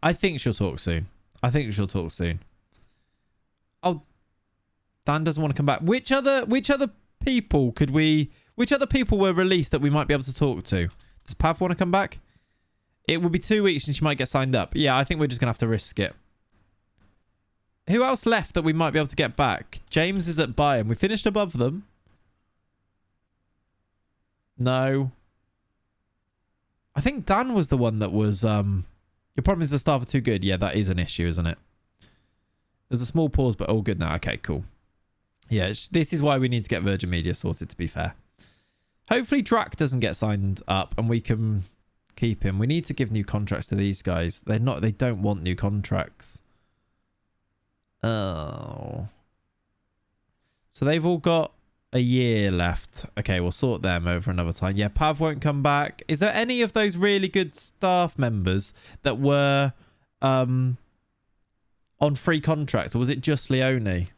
I think she'll talk soon. I think she'll talk soon. Oh, Dan doesn't want to come back. Which other people could we... Which other people were released that we might be able to talk to? Does Pav want to come back? It will be 2 weeks and she might get signed up. Yeah, I think we're just going to have to risk it. Who else left that we might be able to get back? James is at Bayern. We finished above them. No. I think Dan was the one that was... Your problem is the staff are too good. Yeah, that is an issue, isn't it? There's a small pause, but all good now. Okay, cool. Yeah, this is why we need to get Virgin Media sorted, to be fair. Hopefully Drac doesn't get signed up and we can keep him. We need to give new contracts to these guys. They don't want new contracts. Oh. So they've all got a year left. Okay, we'll sort them over another time. Yeah, Pav won't come back. Is there any of those really good staff members that were on free contracts, or was it just Leone?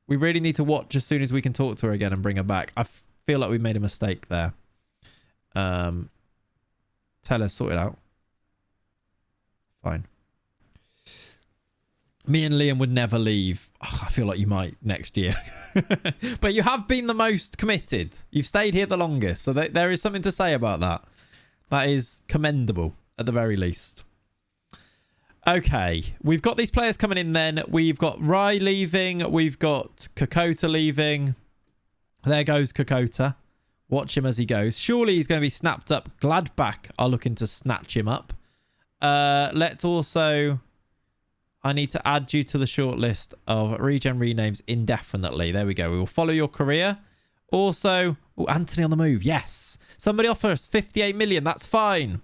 We really need to watch as soon as we can talk to her again and bring her back. I feel like we made a mistake there. Tell her, sort it out. Fine. Me and Liam would never leave. Oh, I feel like you might next year. But you have been the most committed. You've stayed here the longest. So there is something to say about that. That is commendable, at the very least. Okay, we've got these players coming in then. We've got Rai leaving. We've got Kokota leaving. There goes Kokota. Watch him as he goes. Surely he's going to be snapped up. Gladbach are looking to snatch him up. Let's also... I need to add you to the short list of regen renames indefinitely. There we go. We will follow your career. Also, oh, Anthony on the move. Yes. Somebody offer us 58 million. That's fine.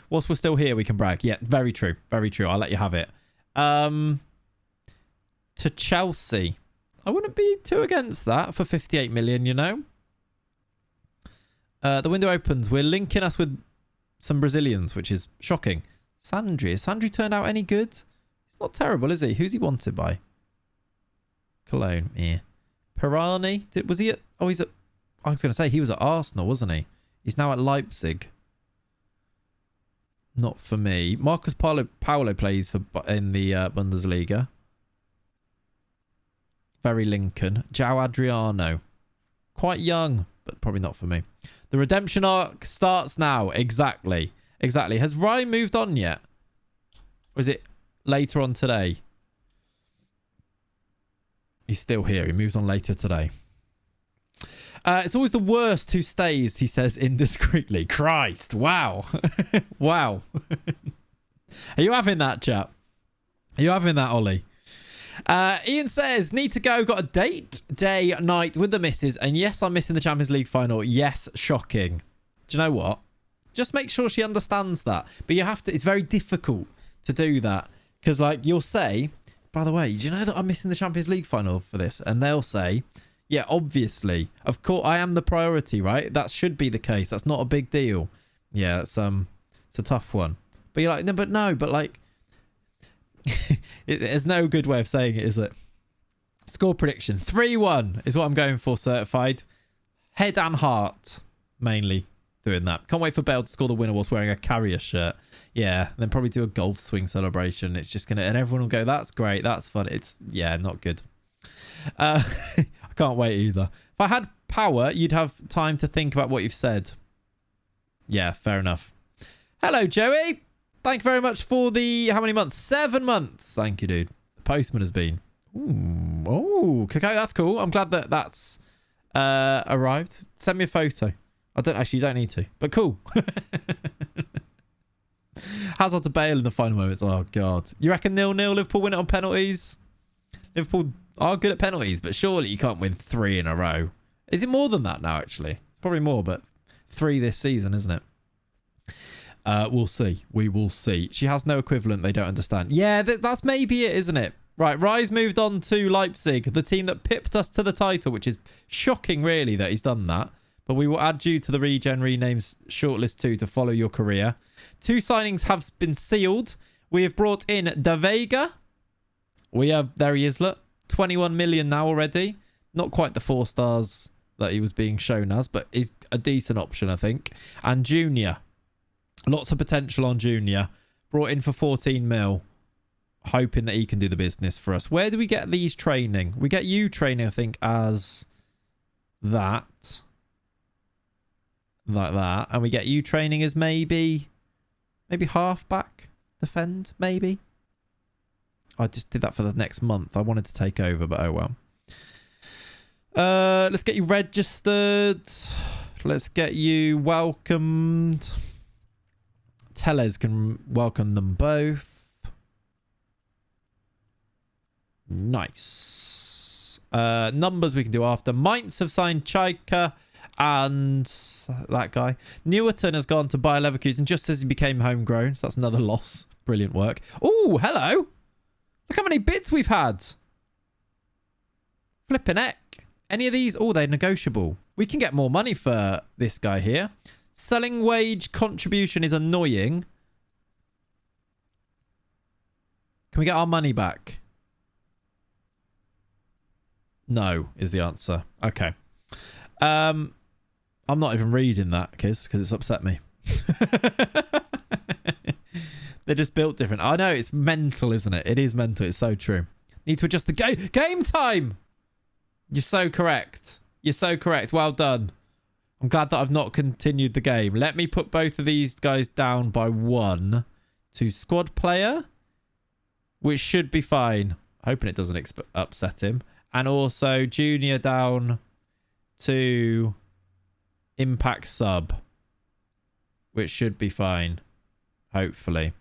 Whilst we're still here, we can brag. Yeah, very true. Very true. I'll let you have it. To Chelsea. I wouldn't be too against that for 58 million, you know. The window opens. We're linking us with some Brazilians, which is shocking. Sandri. Has Sandri turned out any good? He's not terrible, is he? Who's he wanted by? Cologne. Yeah. Pirani. Was he at... Oh, he's at... I was going to say, he was at Arsenal, wasn't he? He's now at Leipzig. Not for me. Marcus Paolo plays in the Bundesliga. Very Lincoln. João Adriano. Quite young, but probably not for me. The redemption arc starts now. Exactly. Exactly. Has Ryan moved on yet? Or is it later on today? He's still here. He moves on later today. It's always the worst who stays, he says indiscreetly. Christ. Wow. Wow. Are you having that, chap? Are you having that, Ollie? Ian says, need to go. Got a date, day, night with the missus. And yes, I'm missing the Champions League final. Yes, shocking. Do you know what? Just make sure she understands that. But you have to, it's very difficult to do that. Because, like, you'll say, by the way, do you know that I'm missing the Champions League final for this? And they'll say, yeah, obviously. Of course, I am the priority, right? That should be the case. That's not a big deal. Yeah, it's a tough one. But you're like, no, but like, there's no good way of saying it, is it? Score prediction 3-1 is what I'm going for, certified. Head and heart, mainly doing that. Can't wait for Bale to score the winner whilst wearing a Carrier shirt. Yeah, then probably do a golf swing celebration. It's just gonna, and everyone will go, that's great, that's fun. It's, yeah, not good. I can't wait either. If I had power, you'd have time to think about what you've said. Yeah, fair enough. Hello, Joey. Thank you very much for the, how many months? 7 months. Thank you, dude. The postman has been. Ooh, oh, okay, that's cool. I'm glad that that's arrived. Send me a photo. I don't actually, you don't need to, but cool. Hazard to Bale in the final moments. Oh, God. You reckon 0-0 Liverpool win it on penalties? Liverpool are good at penalties, but surely you can't win 3 in a row. Is it more than that now, actually? It's probably more, but 3 this season, isn't it? We'll see. We will see. She has no equivalent. They don't understand. Yeah, that's maybe it, isn't it? Right, Rise moved on to Leipzig, the team that pipped us to the title, which is shocking, really, that he's done that. But we will add you to the regen renames shortlist too to follow your career. 2 signings have been sealed. We have brought in De Vega. There he is, look. 21 million now already. Not quite the 4 stars that he was being shown as, but is a decent option, I think. And Junior. Lots of potential on Junior. Brought in for 14 mil. Hoping that he can do the business for us. Where do we get these training? We get you training, I think, as that. Like that. And we get you training as maybe half-back defend, maybe. I just did that for the next month. I wanted to take over, but oh well. Let's get you registered. Let's get you welcomed. Teles can welcome them both. Nice. Numbers we can do after. Mainz have signed Chaika and that guy. Newerton has gone to Bayer Leverkusen just as he became homegrown. So that's another loss. Brilliant work. Oh, hello. Look how many bids we've had. Flipping heck. Any of these? Oh, they're negotiable. We can get more money for this guy here. Selling wage contribution is annoying. Can we get our money back? No, is the answer. Okay. I'm not even reading that, Kiz, because it's upset me. They're just built different. I know, it's mental, isn't it? It is mental. It's so true. Need to adjust the game time. You're so correct. You're so correct. Well done. I'm glad that I've not continued the game. Let me put both of these guys down by 1 to squad player, which should be fine. Hoping it doesn't upset him. And also Junior down to impact sub, which should be fine. Hopefully.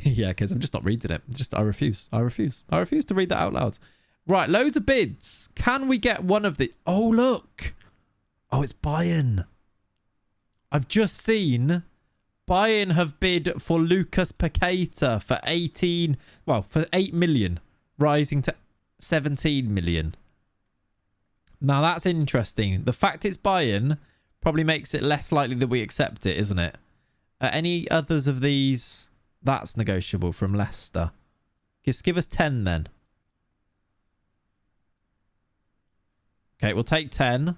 Yeah, because I'm just not reading it. I refuse. I refuse to read that out loud. Right, loads of bids. Can we get one of the... Oh, look. Oh, it's Bayern. I've just seen Bayern have bid for Lucas Paqueta for 8 million, rising to 17 million. Now, that's interesting. The fact it's Bayern probably makes it less likely that we accept it, isn't it? Any others of these? That's negotiable from Leicester. Just give us 10 then. Okay, we'll take 10.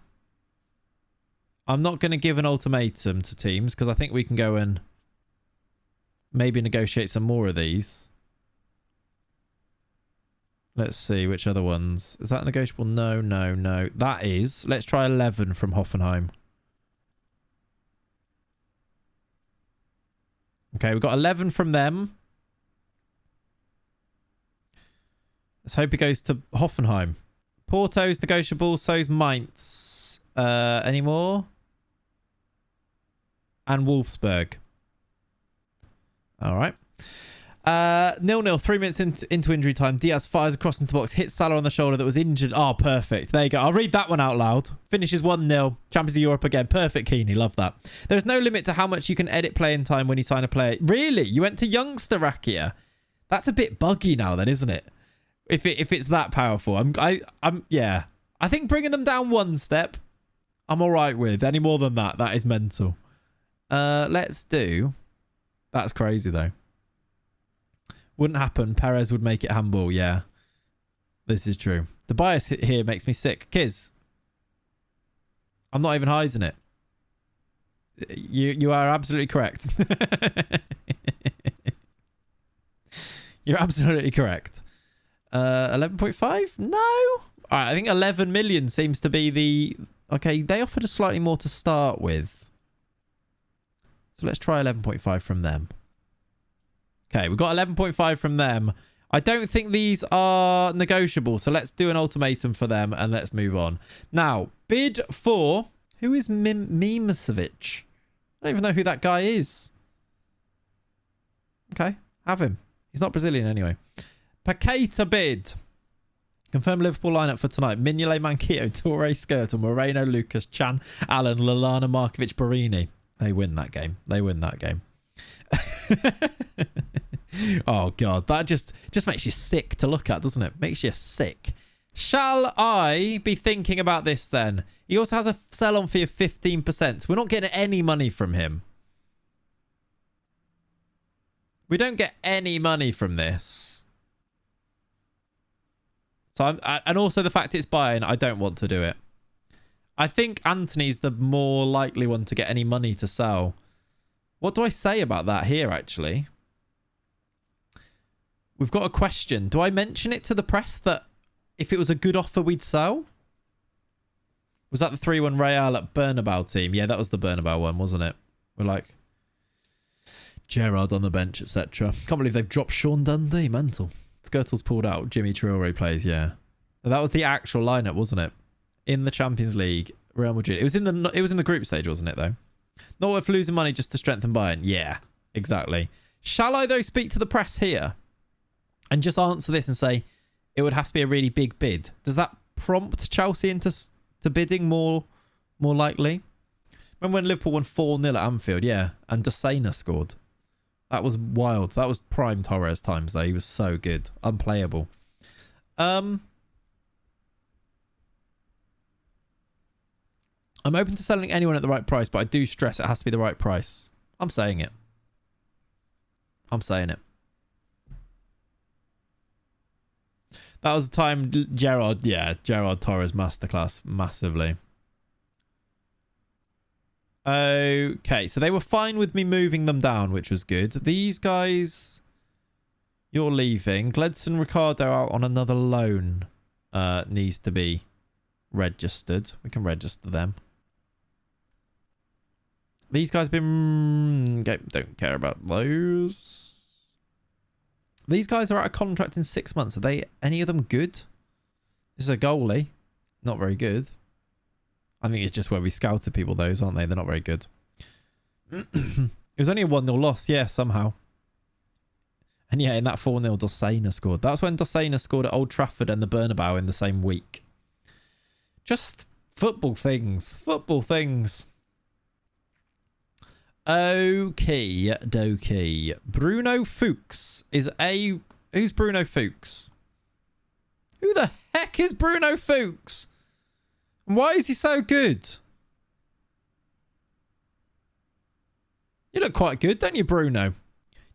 I'm not going to give an ultimatum to teams because I think we can go and maybe negotiate some more of these. Let's see which other ones. Is that negotiable? No, no, no. That is. Let's try 11 from Hoffenheim. Okay, we've got 11 from them. Let's hope it goes to Hoffenheim. Porto's negotiable, so's Mainz. Any more? And Wolfsburg. All right. 0-0, 3 minutes into injury time. Diaz fires across into the box, hits Salah on the shoulder that was injured. Oh, perfect. There you go. I'll read that one out loud. Finishes 1-0. Champions of Europe again. Perfect, Keeney. Love that. There's no limit to how much you can edit playing time when you sign a player. Really? You went to youngster Rakia? That's a bit buggy now then, isn't it? If it's that powerful. Yeah. I think bringing them down one step, I'm all right with. Any more than that, that is mental. Let's do... That's crazy, though. Wouldn't happen. Perez would make it handball. Yeah. This is true. The bias here makes me sick. Kiz. I'm not even hiding it. You are absolutely correct. You're absolutely correct. 11.5? No. All right, I think 11 million seems to be the... Okay, they offered us slightly more to start with. So let's try 11.5 from them. Okay, we've got 11.5 from them. I don't think these are negotiable, so let's do an ultimatum for them and let's move on. Now, bid for... Who is Mimicevic? I don't even know who that guy is. Okay, have him. He's not Brazilian anyway. Paqueta bid. Confirm Liverpool lineup for tonight. Mignolet, Manquillo, Torre, Skirtle, Moreno, Lucas, Chan, Allen, Lallana, Markovic, Barini. They win that game. They win that game. Oh, God. That just makes you sick to look at, doesn't it? Makes you sick. Shall I be thinking about this then? He also has a sell-on fee of 15%. We're not getting any money from him. We don't get any money from this. So and also the fact it's Bayern, I don't want to do it. I think Anthony's the more likely one to get any money to sell. What do I say about that here, actually? We've got a question. Do I mention it to the press that if it was a good offer, we'd sell? Was that the 3-1 Real at Bernabeu team? Yeah, that was the Bernabeu one, wasn't it? We're like, Gerrard on the bench, etc. Can't believe they've dropped Sean Dundee. Mental. Skirtle's pulled out. Jimmy Traore plays, yeah. That was the actual lineup, wasn't it? In the Champions League, Real Madrid. It was in the group stage, wasn't it, though? Not worth losing money just to strengthen Bayern. Yeah, exactly. Shall I, though, speak to the press here and just answer this and say it would have to be a really big bid? Does that prompt Chelsea into bidding more likely? Remember when Liverpool won 4-0 at Anfield? Yeah, and Dosena scored. That was wild. That was prime Torres times, though. He was so good. Unplayable. I'm open to selling anyone at the right price, but I do stress it has to be the right price. I'm saying it. I'm saying it. That was the time Gerrard Torres masterclass massively. Okay, so they were fine with me moving them down, which was good. These guys, you're leaving. Gledson Ricardo out on another loan needs to be registered. We can register them. These guys have been... Don't care about those. These guys are out of contract in 6 months. Are they any of them good? This is a goalie. Not very good. I think it's just where we scouted people, those, aren't they? They're not very good. It was only a 1-0 loss. Yeah, somehow. And yeah, in that 4-0, Dossena scored. That's when Dossena scored at Old Trafford and the Bernabeu in the same week. Just football things. Football things. Okay, dokie. Bruno Fuchs is a... Who's Bruno Fuchs? Who the heck is Bruno Fuchs? And why is he so good? You look quite good, don't you, Bruno?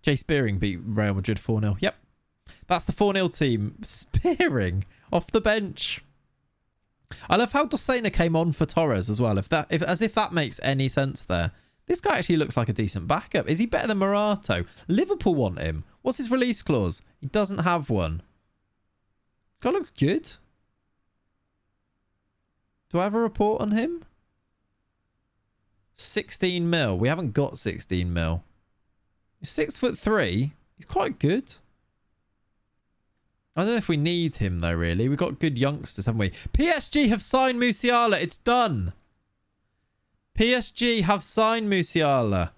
Jay Spearing beat Real Madrid 4-0. Yep. That's the 4-0 team. Spearing off the bench. I love how Dossena came on for Torres as well. As if that makes any sense there. This guy actually looks like a decent backup. Is he better than Morato? Liverpool want him. What's his release clause? He doesn't have one. This guy looks good. Do I have a report on him? 16 mil. We haven't got 16 mil. He's 6'3". He's quite good. I don't know if we need him though, really. We've got good youngsters, haven't we? PSG have signed Musiala. It's done. PSG have signed Musiala.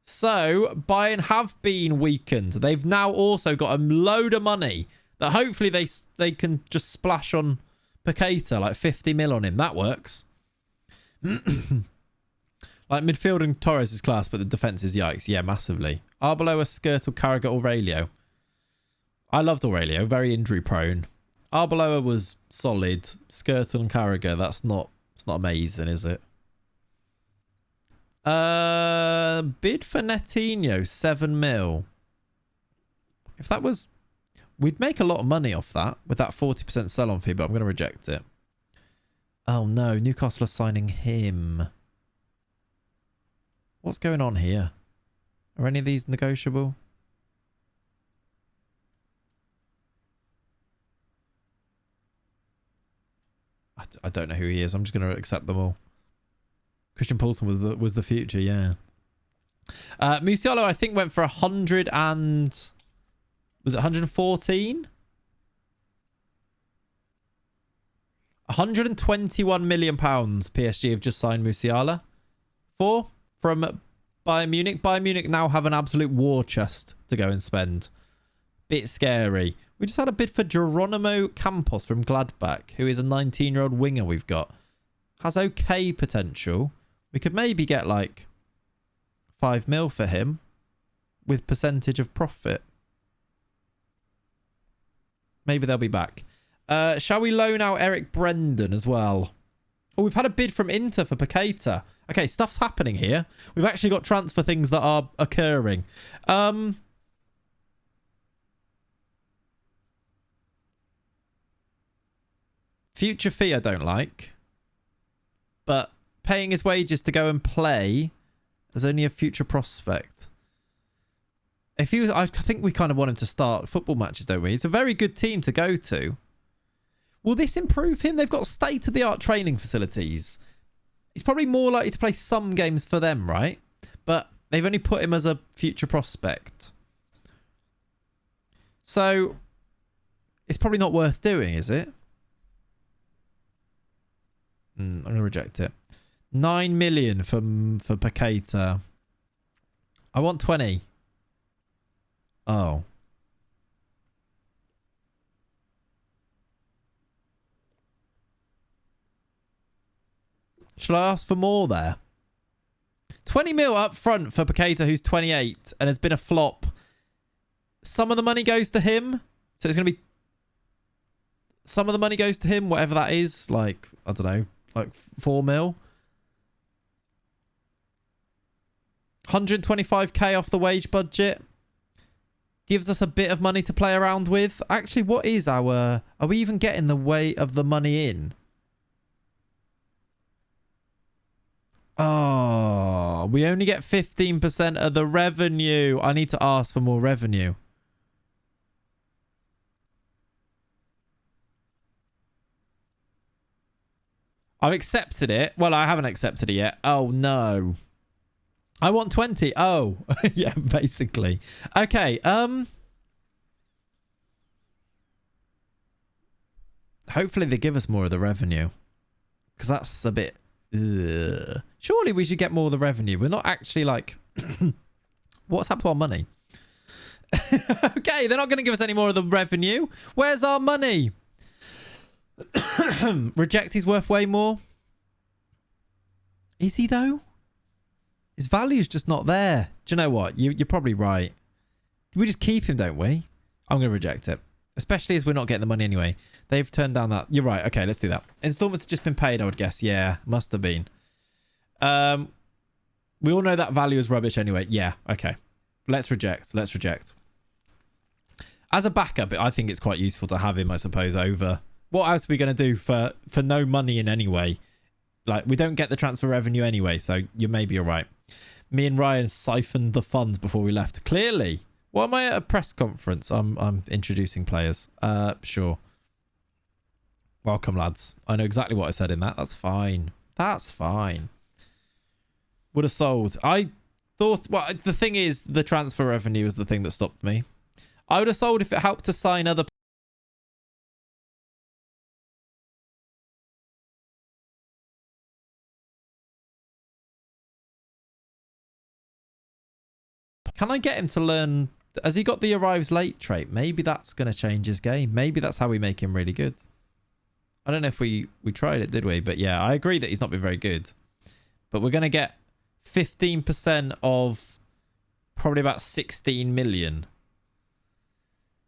So, Bayern have been weakened. They've now also got a load of money that hopefully they can just splash on Paqueta, like 50 mil on him. That works. Like midfield and Torres is class, but the defence is yikes. Yeah, massively. Arbeloa, Skirtle, Carragher, Aurelio. I loved Aurelio. Very injury prone. Arbeloa was solid. Skirtle and Carragher. It's not amazing, is it? Bid for Netinho, 7 mil. If that was... We'd make a lot of money off that with that 40% sell-on fee, but I'm going to reject it. Oh no, Newcastle are signing him. What's going on here? Are any of these negotiable? I don't know who he is. I'm just going to accept them all. Christian Poulsen was the future, yeah. Musiala, I think, went for 100 and... Was it 114? 121 million pounds PSG have just signed Musiala for from Bayern Munich. Bayern Munich now have an absolute war chest to go and spend. Bit scary. We just had a bid for Geronimo Campos from Gladbach, who is a 19-year-old winger we've got. Has okay potential. We could maybe get like 5 mil for him with percentage of profit. Maybe they'll be back. Shall we loan out Eric Brendan as well? Oh, we've had a bid from Inter for Paqueta. Okay, stuff's happening here. We've actually got transfer things that are occurring. Future fee I don't like. But paying his wages to go and play as only a future prospect. If he was, I think we kind of want him to start football matches, don't we? It's a very good team to go to. Will this improve him? They've got state-of-the-art training facilities. He's probably more likely to play some games for them, right? But they've only put him as a future prospect. So, it's probably not worth doing, is it? I'm going to reject it. 9 million for Paqueta. I want 20. Oh. Should I ask for more there? 20 mil up front for Paqueta, who's 28 and has been a flop. Some of the money goes to him. So it's going to be... Some of the money goes to him, whatever that is. Like, I don't know, like 4 mil. 125k off the wage budget. Gives us a bit of money to play around with. Actually, what is our... Are we even getting the weight of the money in? Oh, we only get 15% of the revenue. I need to ask for more revenue. I've accepted it. Well, I haven't accepted it yet. Oh, no. I want 20. Oh, yeah, basically. Okay. Hopefully they give us more of the revenue. Because that's a bit... Ugh. Surely we should get more of the revenue. We're not actually like... What's happened to our money? Okay, they're not going to give us any more of the revenue. Where's our money? Reject, he's worth way more. Is he, though? His value's just not there. Do you know what? You're probably right. We just keep him, don't we? I'm going to reject it. Especially as we're not getting the money anyway. They've turned down that. You're right. Okay, let's do that. Installments have just been paid, I would guess. Yeah, must have been. We all know that value is rubbish anyway. Yeah, okay. Let's reject. Let's reject. As a backup, I think it's quite useful to have him, I suppose, over... What else are we going to do for no money in any way? Like, we don't get the transfer revenue anyway, so you may be all right. Me and Ryan siphoned the funds before we left. Clearly. What am I at a press conference? I'm introducing players. Sure. Welcome, lads. I know exactly what I said in that. That's fine. That's fine. Would have sold. I thought... Well, the thing is, the transfer revenue is the thing that stopped me. I would have sold if it helped to sign other... Can I get him to learn... Has he got the arrives late trait? Maybe that's going to change his game. Maybe that's how we make him really good. I don't know if we tried it, did we? But yeah, I agree that he's not been very good. But we're going to get 15% of probably about 16 million.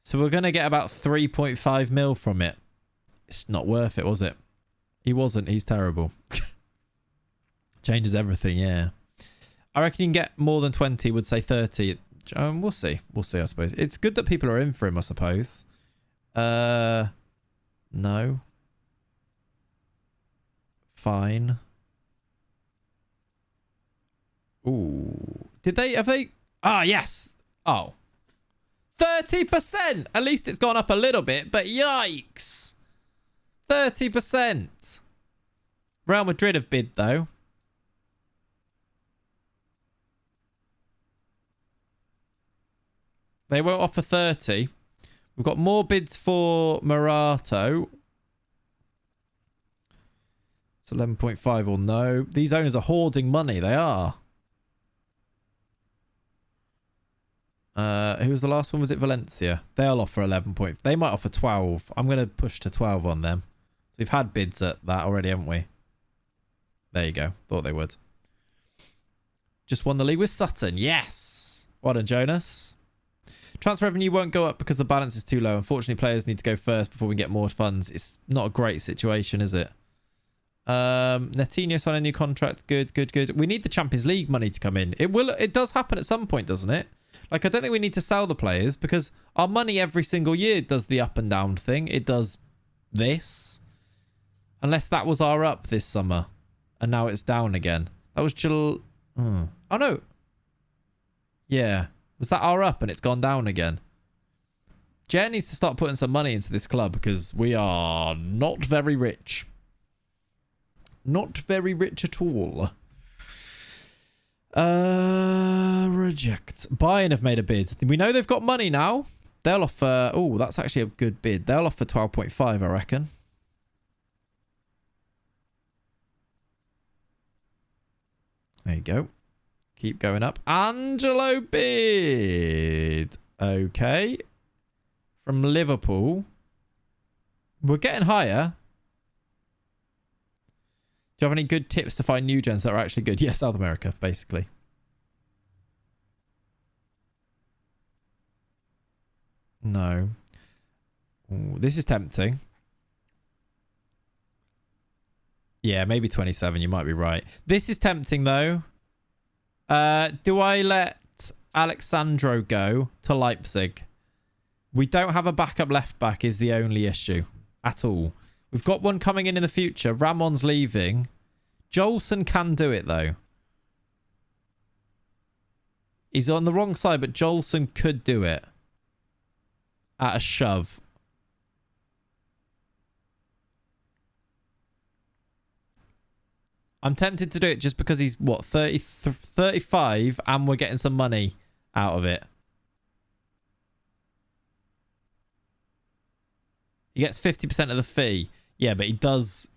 So we're going to get about 3.5 mil from it. It's not worth it, was it? He wasn't. He's terrible. Changes everything, yeah. I reckon you can get more than 20, would say 30. We'll see. We'll see, I suppose. It's good that people are in for him, I suppose. No. Fine. Ooh. Have they... Ah, yes. Oh. 30%! At least it's gone up a little bit, but yikes. 30%. Real Madrid have bid, though. They won't offer 30. We've got more bids for Morato. It's 11.5 or no. These owners are hoarding money. They are. Who was the last one? Was it Valencia? They'll offer 11. They might offer 12. I'm going to push to 12 on them. So we've had bids at that already, haven't we? There you go. Thought they would. Just won the league with Sutton. Yes. Well done, Jonas. Transfer revenue won't go up because the balance is too low. Unfortunately, players need to go first before we get more funds. It's not a great situation, is it? Netinho signed a new contract. Good, good, good. We need the Champions League money to come in. It does happen at some point, doesn't it? Like, I don't think we need to sell the players because our money every single year does the up and down thing. It does this. Unless that was our up this summer. And now it's down again. That was Oh, no. Yeah. Was that our up and it's gone down again? Jer needs to start putting some money into this club because we are not very rich. Not very rich at all. Reject. Bayern have made a bid. We know they've got money now. They'll offer... Oh, that's actually a good bid. They'll offer 12.5, I reckon. There you go. Keep going up. Angelo bid. Okay. From Liverpool. We're getting higher. Do you have any good tips to find new gens that are actually good? Yeah, South America, basically. No. Ooh, this is tempting. Yeah, maybe 27. You might be right. This is tempting, though. Do I let Alexandro go to Leipzig? We don't have a backup left back is the only issue at all. We've got one coming in the future. Ramon's leaving. Jolson can do it, though. He's on the wrong side, but Jolson could do it. At a shove. I'm tempted to do it just because he's, what, 35 and we're getting some money out of it. He gets 50% of the fee. Yeah, but he doesn't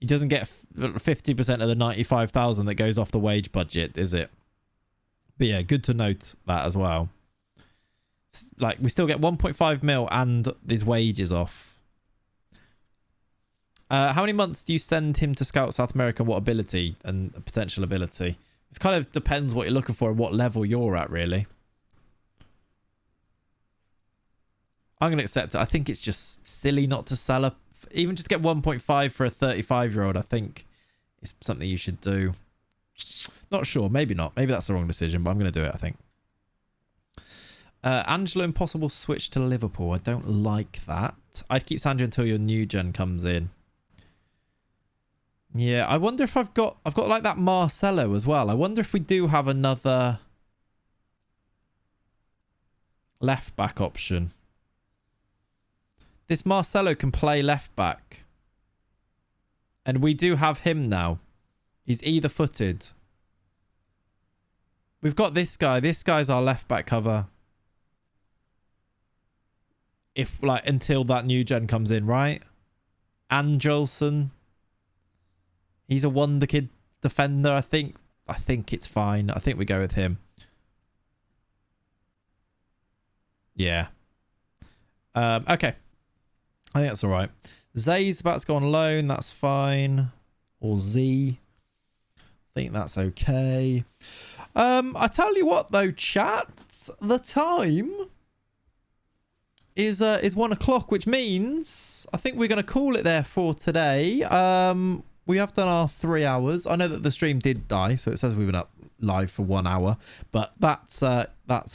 get 50% of the 95,000 that goes off the wage budget, is it? But yeah, good to note that as well. Like, we still get 1.5 mil and his wages off. How many months do you send him to scout South America? What ability and potential ability? It kind of depends what you're looking for and what level you're at, really. I'm going to accept it. I think it's just silly not to sell up. Even just get 1.5 for a 35-year-old, I think it's something you should do. Not sure. Maybe not. Maybe that's the wrong decision, but I'm going to do it, I think. Angelo Impossible switch to Liverpool. I don't like that. I'd keep Sandro until your new gen comes in. Yeah, I wonder if I've got like that Marcelo as well. I wonder if we do have another left back option. This Marcelo can play left back. And we do have him now. He's either footed. We've got this guy. This guy's our left back cover. If like until that new gen comes in, right? Angelson. He's a wonder kid defender, I think. I think it's fine. I think we go with him. Yeah. Okay. I think that's all right. Zay's about to go on loan. That's fine. Or Z. I think that's okay. I tell you what, though, chat. The time is 1 o'clock, which means I think we're going to call it there for today. We have done our 3 hours. I know that the stream did die, so it says we've been up live for 1 hour, but that's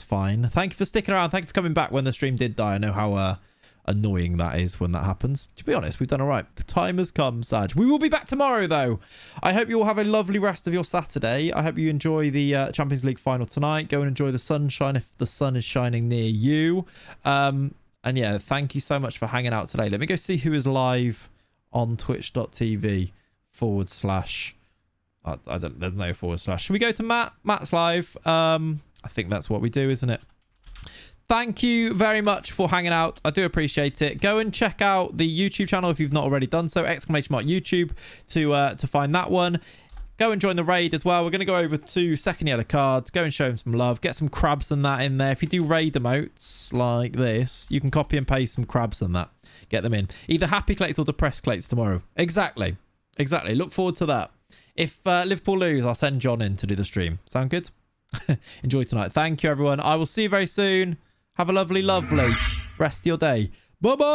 fine. Thank you for sticking around. Thank you for coming back when the stream did die. I know how annoying that is when that happens. To be honest, we've done all right. The time has come, Saj. We will be back tomorrow, though. I hope you all have a lovely rest of your Saturday. I hope you enjoy the Champions League final tonight. Go and enjoy the sunshine if the sun is shining near you. And yeah, thank you so much for hanging out today. Let me go see who is live on twitch.tv/. I don't, there's no / Should we go to Matt? Matt's live. I think that's what we do, isn't it? Thank you very much for hanging out. I do appreciate it. Go and check out the YouTube channel if you've not already done so. ! YouTube to find that one. Go and join the raid as well. We're going to go over to second yellow cards. Go and show him some love. Get some crabs and that in there. If you do raid emotes like this, you can copy and paste some crabs and that. Get them in. Either happy clates or depressed clates tomorrow. Exactly. Exactly. Look forward to that. If Liverpool lose, I'll send John in to do the stream. Sound good? Enjoy tonight. Thank you, everyone. I will see you very soon. Have a lovely, lovely rest of your day. Bye-bye.